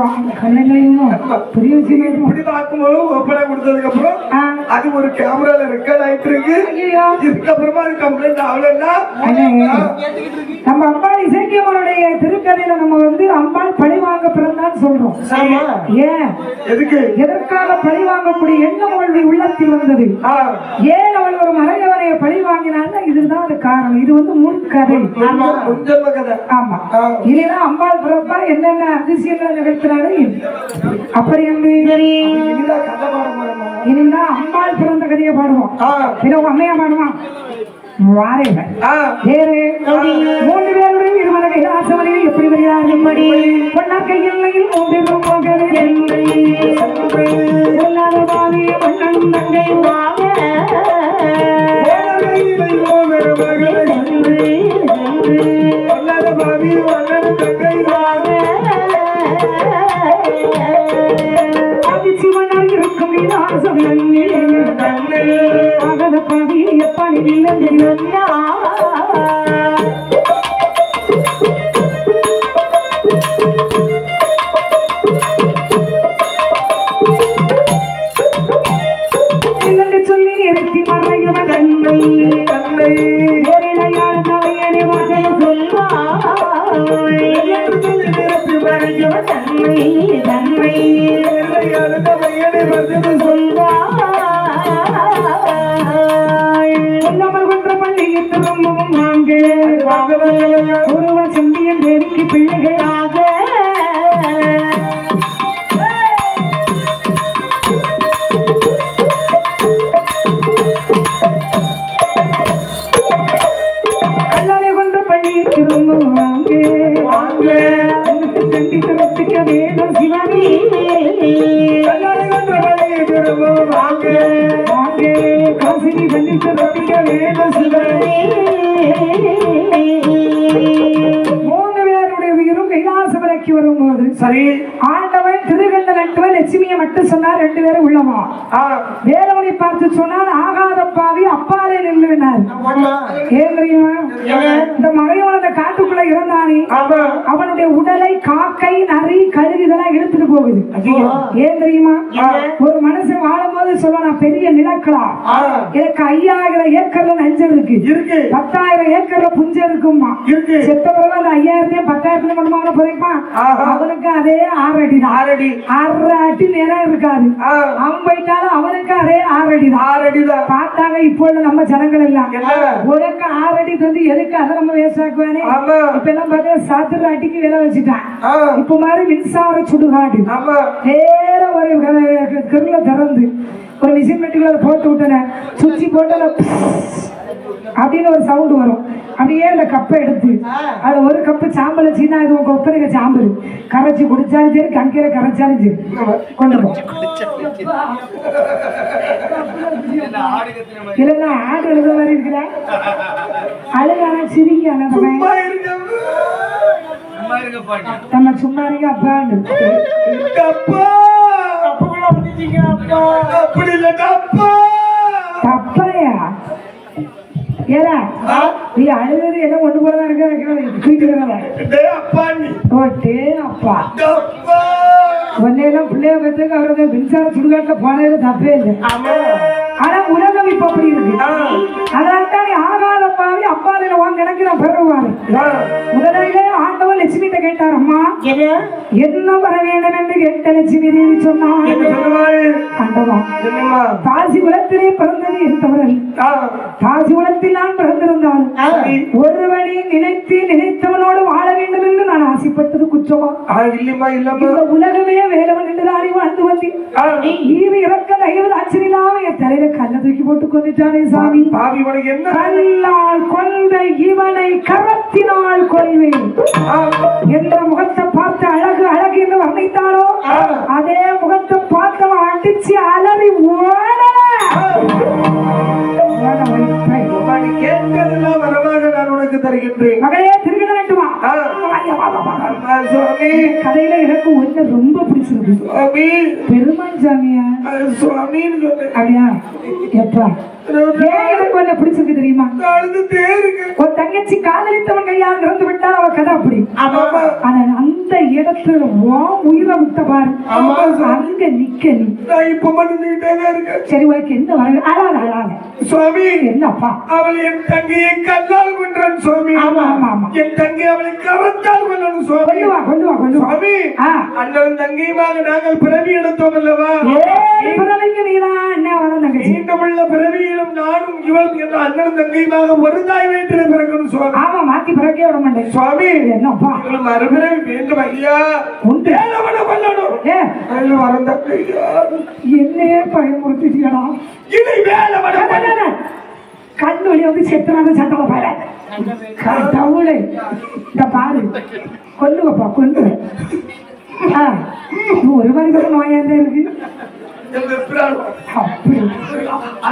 பெரிய விஷயம் இப்படி பார்க்கும்போது ஒப்பனை கொடுத்ததுக்கு அப்புறம் அது ஒரு கேமரால ரெக்கார்ட் ஆயிட்டு இருக்கு. இதுக்கப்புறமா அது கம்ப்ளைண்ட் ஆகலன்னா நம்ம அம்பாள் இசைக்கியம்மனுடைய திருக்கதையில நம்ம வந்து அம்பாள் பழி வாங்க பிறந்தான்னு சொல்றோம். ஏன் எதுக்கு எதற்காக பழி வாங்கக்கூடிய எண்ணம் அவளுடைய உள்ளத்தில் வந்தது? ஏன் அவள் ஒரு மறையவரைய பழி வாங்கினாலும் இதுதான் அது காரணம். இது வந்து முன்கதை. ஆமா, இல்லைன்னா அம்பாள் பிறப்பா என்னென்ன அதிசயங்களை நிகழ்த்தினாலும் அப்படி என்று இனிதான் அம்பாள் பிறந்த கதையை பாடுவோம். இதை அம்மையா பாடுவான். வாரேங்க வேறு 3 பேருடைய இருமல கைலாசவனையில் எப்படி வருகிறார்கள்? எப்படி பொன்னார் கையில் 3 மன்னன் தங்கை வாங்க சிவனார் இருக்கும் அகத பாவியை எப்பாடி சொல்லி இறக்கி மறையவன் தன்னை தன்னை ஒரிடையாள் கவையனை வாசல் சொல்வாய் இறக்கி மறையவன் தன்னை தன்னை ஒரிடையாள் கவையனை வாசல் சொல்வாய் சொல்லாமல் கொன்ற பள்ளியில் திரும்பவும் வாங்க ஒருவர் செம்பியன் தேடிக்கு பிள்ளைகளாக வரும்போது சரி ஆண்டவன் திருகண்டன் என்றவன் லட்சுமியை மட்டும் சொன்னார். 2 பேரும் உள்ளவா வேலவனை பார்த்து சொன்னால் ஆகாத பாவி அப்பாலே நின்றுனார். ஏன் தெரியுமா? இந்த மறைவன காட்டுக்குள்ள இருந்தானே அவனுடைய உடலை காக்கை நரி கழுகு இதெல்லாம் இழுத்துட்டு போகுது. ஏன் தெரியுமா? ஒரு மனுஷன் வாழும் போது சொல்லுவான் பெரிய நிலக்களா எனக்கு 5000 ஏக்கர்ல நஞ்சம் இருக்கு, 10,000 ஏக்கர்ல புஞ்சம் இருக்குமா. செத்த பிறகு அந்த 5000 10,000 கொண்டு அவனை புதைப்பான். அவனுக்கு அதே 6 அடி தான், 6 அடி நேரம் இருக்காது. அவன் போயிட்டாலும் அவனுக்கு அதே 6 அடி தான். பார்த்தாங்க இப்போ நம்ம ஜனங்கள் எல்லாம் உனக்கு 6 அடி தந்து எதுக்கு அதை நம்ம வேஸ்ட் ஆக்குவானே. இப்ப எல்லாம் பார்த்தா சாத்திர அடிக்கு விலை வச்சுட்டான். இப்ப மாதிரி மின்சார சுடுகாடு வேற ஒரு கருல திறந்து ஒரு மிஷின் மெட்டுகளை போட்டு விட்டன, சுவிட்சி போட்டு அப்படின்னு ஒரு சவுண்ட் வரும். அப்படியே இந்த கப்பை எடுத்து அது ஒரு கப்பு சாம்பல் வச்சுன்னா இது உங்க ஒப்பனைக்கு சாம்பல் கரைச்சி குடிச்சாலும் சரி, கங்கையில கரைச்சாலும் சரி கொண்டு போ. இல்லைன்னா ஆடு எழுத மாதிரி இருக்கிற அழுகான சிரிக்கான நம்ம சும்மா இருக்க அப்பான்னு தப்பையா ஏடா நீ அழுகிறது எல்லாம் ஒண்ணு போலதான் இருக்க அப்பா ஒன்னையெல்லாம் பிள்ளைய பத்துக்கு அவருக்கு மின்சார சுடுகாட்டுல போனதுல தப்பே இல்லை. ஆனா உலகம் இப்ப அப்படி இருக்கு. அதனால்தான் நீ ஆகாத பாவி அப்பாதையில வாங்க எனக்கு நான் பெறுவாரு. முதலிலே ஆண்டவன் லட்சுமிட்ட கேட்டார், அம்மா என்ன வர வேண்டும் என்று கேட்ட லட்சுமி தேவி சொன்னார், ஆண்டவா தாசி குலத்திலே பிறந்தது இருந்தவர்கள் தாசி குலத்தில் நான் பிறந்திருந்தால் ஒருவனை நினைத்து நினைத்தவனோடு வாழ வேண்டும் என்று நான் ஆசைப்பட்டது குற்றமா? இந்த உலகமே வேலவன் என்றுதானே வாழ்ந்து வந்தேன். ஈவு இறக்க தயவு அச்சரில்லாம என் தலையில கல்ல தூக்கி போட்டு கொண்டுட்டானே சாமி. கல்லால் கொள்வ இவனை கரத்தினால் கொள்வேன் என்ற முகத்தை பார்த்து அழகு அழகு என்று வர்ணித்தாரோ அதே முகத்தை பார்த்தவன் அடிச்சு அலறி ஓட கதையில எனக்கு ஒண்ணு ரொம்ப பிடிச்சிருக்கு. பெருமாள் சாமியா அப்படியா எப்பா எனக்கு ஒண்ணு பிடிச்சிருக்கு தெரியுமா? ஒரு தங்கச்சி காதலித்தவன் கையால் இறந்து விட்டால் அவ கதை அப்படி. ஆனா அந்த இடத்துல உயிரை விட்ட பாரு அங்க நிக்க நீ சரி உனக்கு எந்த வர அழாத அழாத சுவாமி என்னப்பா அவள் என் தங்கையை கல்லால் கொன்றான் சுவாமி. ஆமா ஆமா ஆமா என் தங்கை அவளை கரத்தால் கொல்லணும் சுவாமி. கொண்டு வா சுவாமி. அண்ணன் தங்கையுமாக நாங்கள் பிறவி எடுத்தோம் அல்லவா? பிறவிக்கு நீதான் அண்ணன் வர தங்கச்சி உள்ள பிறவியிலும் நானும் இவளும் என்ற அண்ணன் தங்கையுமாக ஒரு தாய் வயிற்றிலே பிறக்கணும் சுவாமி. ஆமா மாத்தி பிறக்கே விட மாட்டேன் சுவாமி. என்னப்பா மறுபிறவி வேண்டும் ஐயா உண்டு கொல்லணும் வரம் தங்கையா என்னையே பயமுறுத்திட்டியடா. இதை வேலை கண்ணு வழி வந்து செத்துறாங்க சட்டமா பாரு கடவுளே இந்த பாரு கொல்லுவப்பா கொல்லு. ஒரு மாதிரி நோயாதான் இருக்கு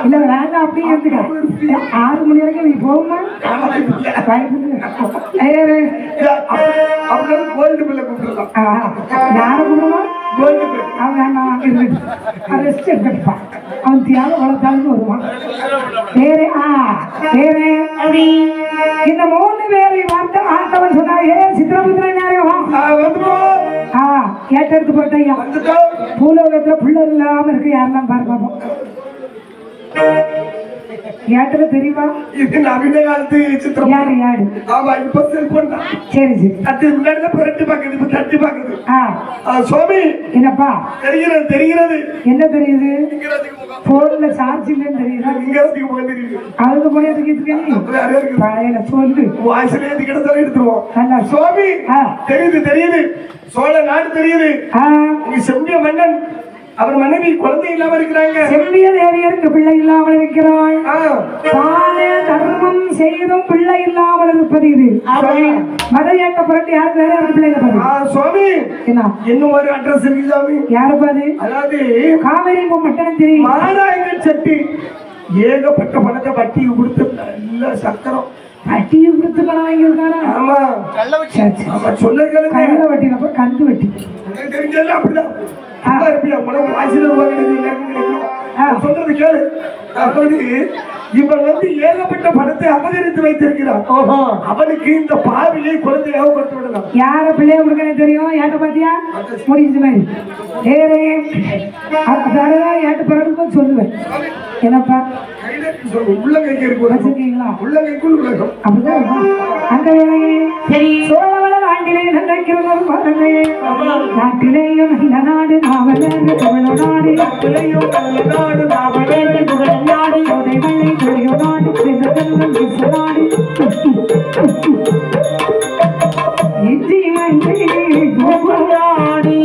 இல்ல வேண்டாம் அப்படி இருந்துக்க 6 மணி வரைக்கும் நீ போகுமா? யார கூடமா அவன் தியாகம் வளர்த்தாலும் வருவான். வேற வேற இந்த 3 பேரை வார்த்தை ஆண்டவன் சொன்னாங்க. சித்திரபுத்திரன் ஏட்டெடுத்து போட்டையா பூலோகத்துல புள்ள இல்லாம இருக்கு யாரெல்லாம் பாரு பாப்போம். ஏட்டல தெரியுமா? இது நவீன காலத்து சித்திரம். யாரு யாரு? ஆமா இப்ப செல்போன் தான். சரி சரி அது முன்னாடி புரட்டி பாக்குது இப்ப தட்டி பாக்குது. சுவாமி என்னப்பா தெரிகிறது? தெரிகிறது என்ன தெரியுது? போன்ல சார்ஜ் இல்லன்னு தெரியுது. இங்கிறதுக்கு முகம் தெரியுது. அதுக்கு முன்னாடி இருக்கீங்க சொல்லு வாய்ஸ்ல ஏத்தி கிடத்தாலும் எடுத்துருவோம். அல்ல சுவாமி தெரியுது தெரியுது. சோழ நாடு தெரியுது. நீ செம்பிய மன்னன் அவர் மனைவி குழந்தை இல்லாம இருக்கிறாங்க. செம்பிய தேவியருக்கு பிள்ளை இல்லாமல் இருக்கிறாள். தானே தர்மம் செய்தும் பிள்ளை இல்லாமல் இருப்பது இது. மதையாட்ட புரட்டி யாருக்கு வேற யாரும் பிள்ளை இருப்பாரு சுவாமி. என்ன இன்னும் ஒரு அட்ரஸ் இருக்கு சாமி. யாருப்பாது? அதாவது காவேரி மட்டனம் தெரியும். மாநாயகன் சட்டி ஏகப்பட்ட பணத்தை வட்டிக்கு கொடுத்து நல்ல சக்கரம் வட்டியை கொடுத்து பணம் வாங்கியிருக்காரா? ஆமா சொல்ல கல்ல வட்டினப்ப கந்து வட்டி தெரிஞ்சல அப்படிதான். சொல்றது கேளு. இவன் ஏகப்பட்ட பணத்தை அபகரித்து வைத்திருக்கிறான். அவனுக்கு இந்த பாவியை குழந்தையாக கொடுத்து விடலாம். யார பிள்ளைய கொடுக்கணும் தெரியும்? ஏட்ட பாத்தியா முடிஞ்ச மாதிரி வேறே ஏட்டு பிறகு சொல்லுவேன். என்னப்பா உள்ளங்கைக்கு வச்சிருக்கீங்களா? உள்ளங்கைக்குள் உலகம் அப்படிதான் அந்த வேலையை சோழவள நாட்டிலே நினைக்கிறவர் பாருங்கள். நாட்டிலேயும் நல்ல நாடு நாவலர் தமிழ்நாடு. நாட்டிலேயும் நல்ல நாடு நாவலர் தமிழ்நாடு. சோதைகளை துறையோ நாடு செல்வம் நாடு. இஞ்சி மஞ்சள் நாடு நாடு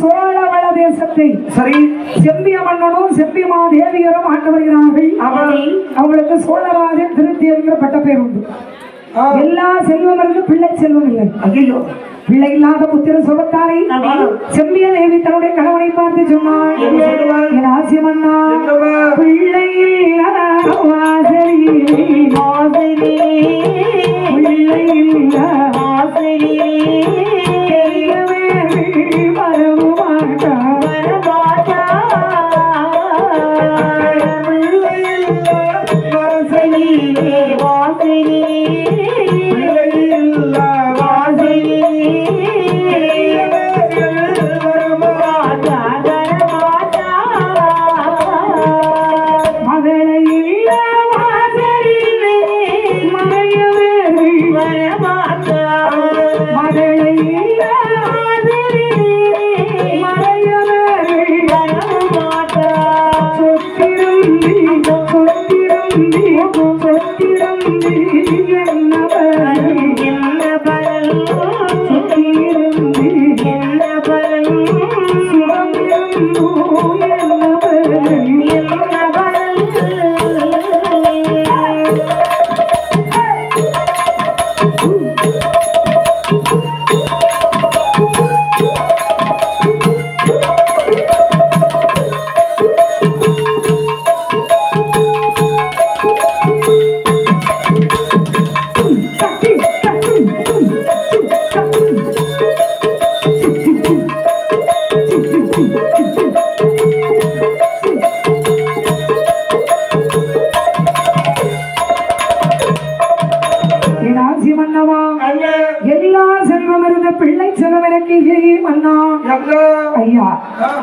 சோழவள தேசத்தை சரி செம்பிய மன்னனும் செம்பியமா தேவியரும் ஆண்டு வருகிறார்கள். அவங்களுக்கு சோழராஜன் திருத்தி என்கிற பட்ட பேர் உண்டு. எல்லா செல்வம் இருந்து பிள்ளை செல்வம் இல்லை. ஐயோ, பிள்ளை இல்லாத புத்திர சுகத்தாரை செம்பிய தேவி தன்னுடைய கணவனை பார்த்து சொன்னாள், ஆசி மன்னா பிள்ளை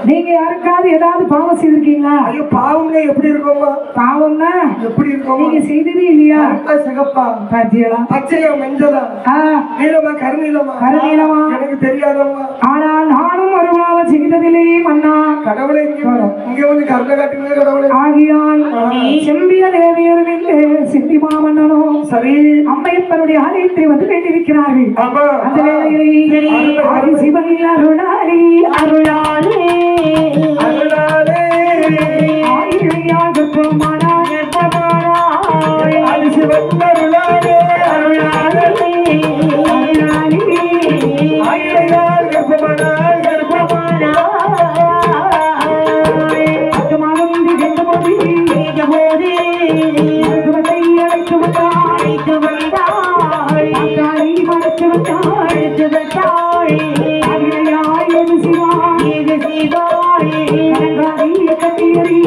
நீங்க யாருக்காவது ஏதாவது பாவம் செய்திருக்கீங்களா? ஐயோ, பாவம்னா எப்படி இருக்குமா? பாவம்னா எப்படி இருக்கும்? நீங்க செய்ததே இல்லையா? சிகப்பா, பாத்தியலா, பச்சையா, மஞ்சளா, நீளமா, கருநீளமா? கருநீளமா எனக்கு தெரியாதம்மா. ஆனால் நானும் ஒரு பாவம் செய்ததில்லையே மன்னா. கடவுளை இங்க வந்து கருணை காட்டுங்க கடவுளை. ஆகியால் செம்பிய தேவியரும் செம்பி மாமன்னனும் சரி அம்மையப்பனுடைய ஆலயத்தை வந்து வேண்டியிருக்கிறார்கள். அந்த வேளையிலே ஆதிசிவன் அருளாரி அருளாலே அருளாலே ஆயிழையாக போமானாய் ஆதிசிவன் அருளாலே அருளாலே அருளாலே ஆயிழையாக போமானாய் கர்ப்பமானாய் அத்தமானம் திகழ்ந்த போதி போதி மருத்துவத்தை அழைத்து வந்தாய் அக்காரி மறைத்து வந்தாய் ஆயிழையாய் சிவாய் சிவாய் கரங்காரிய கட்டியறி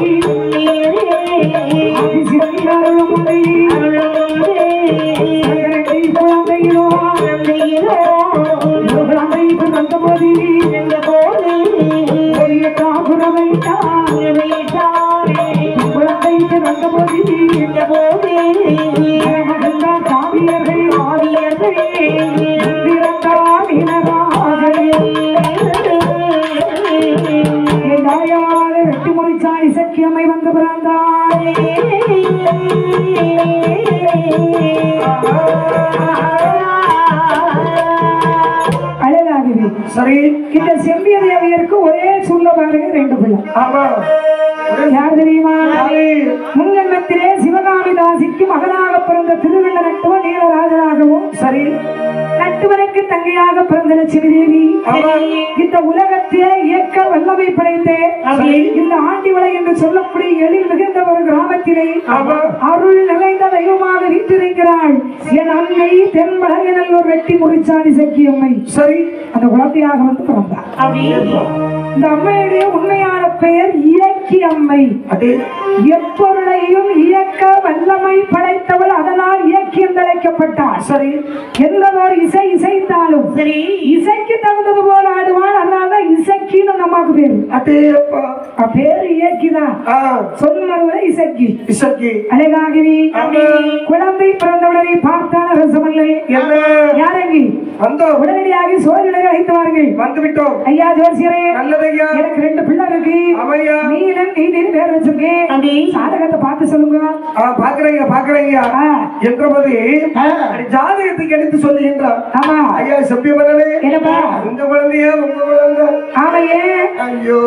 ஆதிசிவன் அருளமுறை சங்கரத்தை குழந்தையிலோ குழந்தை பிறந்த போதி பெரிய காகுரவை குழந்தை பிறந்த போதி மகன்தான் காவியர்கள் ஆவியர்கள் வெட்டி முறிச்சாய் சக்கியமை வந்து பிறந்தாய். அழகாகவே சரி இந்த செம்பிய தேவியருக்கு ஒரே சொல்ல பாருங்க, ரெண்டு பிள்ளை. யார் தெரியுமா? முன்ஜன்மத்திலே சிவகாமிதான் ராசிக்கு மகனாக பிறந்த திருவள்ள நட்டுவன் நீலராஜனாகவும் சரி நட்டுவனுக்கு தங்கையாக பிறந்த லட்சுமி தேவி இந்த உலகத்தை இயக்க வல்லமை படைத்தேன் இந்த ஆண்டிவளை என்று சொல்லக்கூடிய எழில் மிகுந்த ஒரு கிராமத்திலே அருள் நிறைந்த தெய்வமாக வீற்றிருக்கிறாள் என் அன்னை தென்மலர் ஒரு வெட்டி முறிச்சாடி சக்கியம்மை சரி அந்த குழந்தையாக வந்து பிறந்தார் இந்த அம்மையுடைய உண்மையான பெயர் இயக்கி அம்மை எப்பொருளையும் இயக்க வல்லமை படைத்தவள் அதனால் இயக்கியம் அழைக்கப்பட்டாள் சரி எந்ததோர் இசை இசைத்தாலும் சரி இசைக்கு தகுந்தது போல ஆடுவாள் அதனாலதான் இசைக்கின்னு நமக்கு பேரு பேரு இயக்கிதான் சொல்லுவதை இசைக்கி இசைக்கி அழகாகவே குழந்தை பிறந்தவுடனே பார்த்தான ரசமல்லை யாரங்கி உடனடியாக சோதனை அழைத்தவார்கள் வந்துவிட்டோம் ஐயா ஜோசியரே எனக்கு 2 பிள்ளை இருக்கு நீலன் நீதின் பேர் வச்சிருக்கேன் சாதகத்தை பார்த்து சொல்லுங்க பாக்குறீங்க என்றபோது ஜாதகத்துக்கு எடுத்து சொல்லுகின்றார் ஆமா ஐயா சத்தியம் பண்ணவே என்னப்பா உங்க குழந்தையா உங்க குழந்தை ஆமையே ஐயோ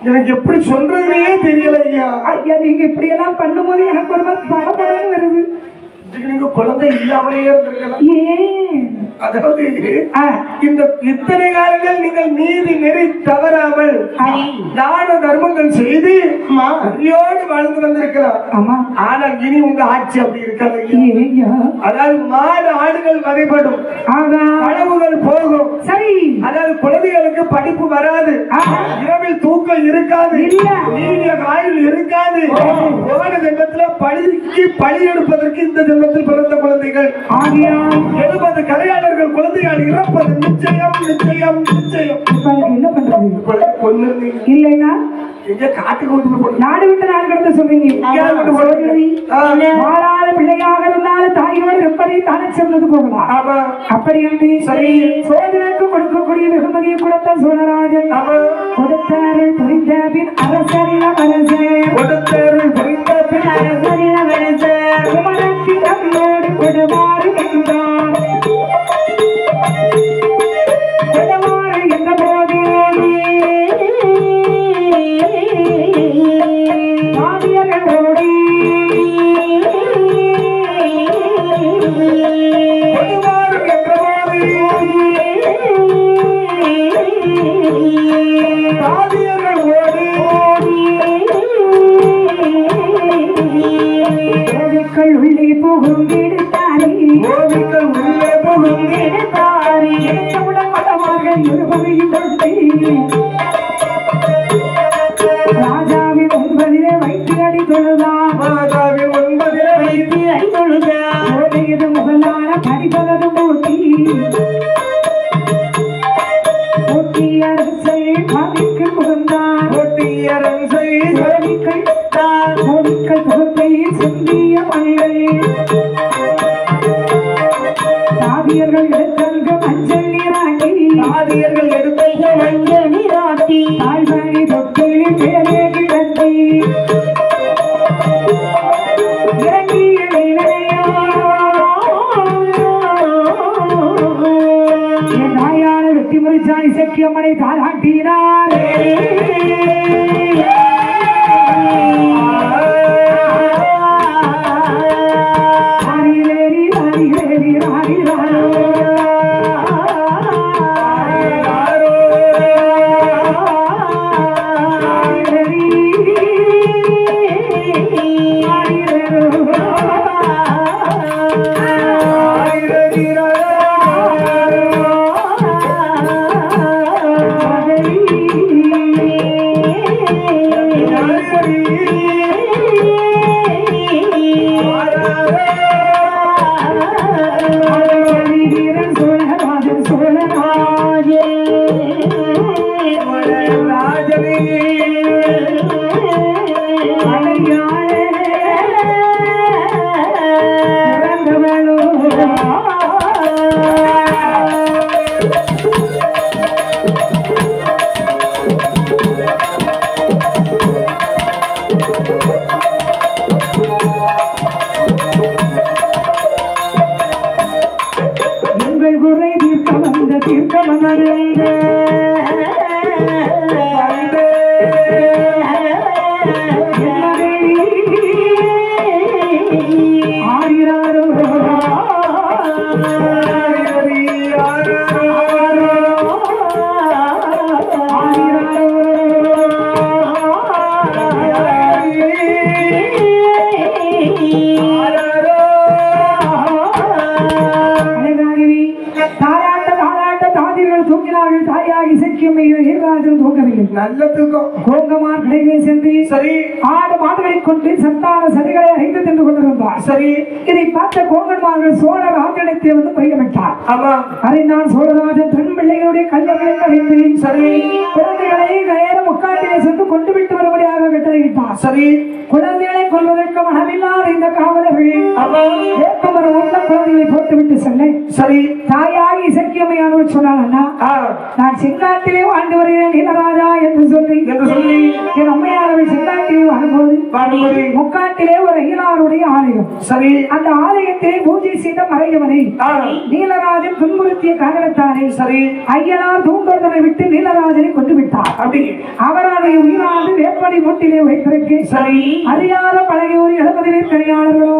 எனக்கு எப்படி சொல்றதுனே தெரியல ஐயா ஐயா நீங்க இப்படி எல்லாம் பண்ணும்போது எனக்கு ஒரு படப்படம் வருது நீங்க குழந்தை இல்லாமலேயே இருந்திருக்கலாம் அதாவது இந்த இத்தனை காலங்கள் நீங்கள் நீதி நெறி தவறாமல் தான தர்மங்கள் செய்து அரியோடு வாழ்ந்து வந்திருக்கலாம் ஆனால் இனி உங்க ஆட்சி அப்படி இருக்காது அதாவது மாடு ஆடுகள் வகைப்படும் அளவுகள் போகும் சரி அதாவது குழந்தைகளுக்கு படிப்பு வராது இரவில் தூக்கம் இருக்காது நீடிய ஆயுள் இருக்காது போன ஜென்மத்தில் பழி எடுப்பதற்கு இந்த ஜென்மத்தில் பிறந்த குழந்தைகள் 70 கரையாளர்கள் குழந்தைகள் இறப்பது நிச்சயம் நிச்சயம் நிச்சயம் என்ன பண்றது இல்லைன்னா நாடு விட்டு நாடு கடத்த சொல்றீங்க மாறாத பிள்ளையாக இருந்தாலும் தாயோடு இருப்பதை தானே சென்றது போகலாம் அப்படி என்று சரி சோதனைக்கு கொடுக்கக்கூடிய வெகுமதியை கொடுத்த சோழராஜன் கொடுத்தார்கள் புரிந்த பின் அரசரில் அரசே கொடுத்தார்கள் புரிந்த பின் அரசரில் அரசே குமரத்தின் அம்மோடு கொடுமாறு என்றார் கொடுமாறு என்ற போதே உள்ளே போகும் எடுத்தாரே உள்ளே போகும் எடுத்தாரே எடுத்தவுடன் மதமார்கள் இருவரையும் கொண்டே ராஜாவின் 9 வைத்து அடி தொழுதான் ராஜாவின் 9 வைத்து அடி தொழுதான் போதையது முதலான படிப்பது மூட்டி அரசை பாதிக்கு முகந்தான் அரசை கோவிக்கள் தொகுப்பை செந்திய மல்லை தாதியர்கள் எடுத்தங்க மஞ்சள் நீராட்டி தாதியர்கள் எடுத்தங்க மஞ்சள் நீராட்டி தாழ்வாணி தொட்டிலி பேரே கிடத்தி இறங்கிய என் நாயான வெட்டி முறிச்சாணி செக்கியம்மனை தாளாட்டினார் நல்ல தூக்கம். கோங்கமார் கடையிலே சென்று சரி ஆடு மாடுகளை கொண்டு சத்தான சதிகளை அறிந்து தின்று கொண்டிருந்தார். சரி இதை பார்த்த கோங்கன்மார்கள் சோழராஜனிடத்தை வந்து பயிலமிட்டார். ஆமா அறிந்தான் சோழராஜன் தன் பிள்ளைகளுடைய கல்விகளை அறிந்து சரி குழந்தைகளை வேற முக்காட்டிலே சென்று கொண்டு விட்டு வரும்படியாக கட்டளையிட்டார். சரி குழந்தைகளை கொள்வதற்கு மனமில்லாத இந்த காவலர்கள் ஆமா வேப்பமர உள்ள குழந்தைகளை போட்டுவிட்டு செல்ல சரி தாயாய் இசக்கியமையானவர் சொன்னாங்கன்னா நான் செங்காட்டிலே வாழ்ந்து வருகிறேன் நீலராஜா என்று சொல்லி என் அம்மையாரவை செங்காட்டிலே வாழ்ம்போது முக்காட்டிலே ஒரு ஐயனாருடைய ஆலயம். சரி அந்த ஆலயத்திலே பூஜை செய்த மறையவனை நீலராஜன் துன்புறுத்திய காரணத்தானே சரி ஐயனார் தூண்டுவதனை விட்டு நீலராஜனை கொண்டு விட்டார். அப்படி அவருடைய உயிரானது வேப்படி மூட்டிலே வைத்திருக்கு. சரி அறியாத பழகியோர் 70 பேர் கரையாளர்களோ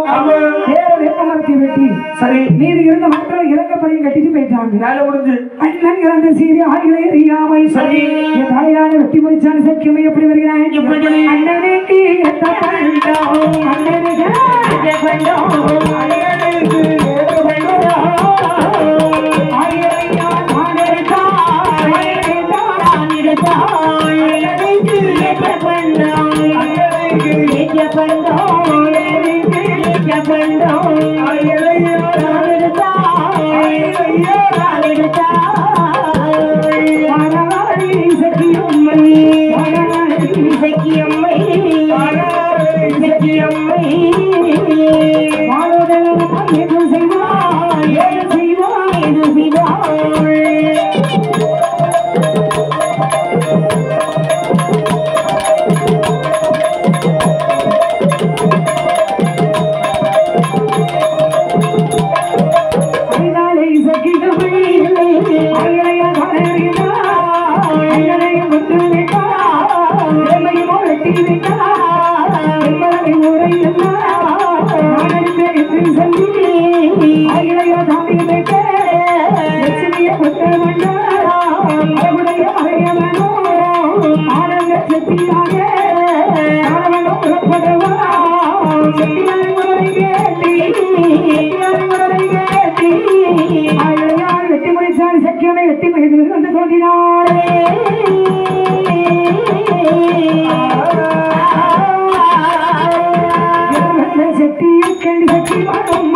வேற வேப்ப மரத்தை வெட்டி சரி மீது இருந்த மக்கள் இறக்கப்படியும் கட்டிட்டு போயிட்டாங்க. வேலை முடிஞ்சு அண்ணன் இறந்த செய்தி ஆகிலே அறியாமல் சரி என் தாயான வெட்டி முடிச்சான சக்கியமை எப்படி வருகிறான் அண்ணனுக்கு எத்த பண்டோம் அண்ணனுக்கு வெட்டி முடிச்சான் சக்கியமை வெட்டி வந்து தோன்றினாள். செட்டியில் கண்டு சக்தி வரும்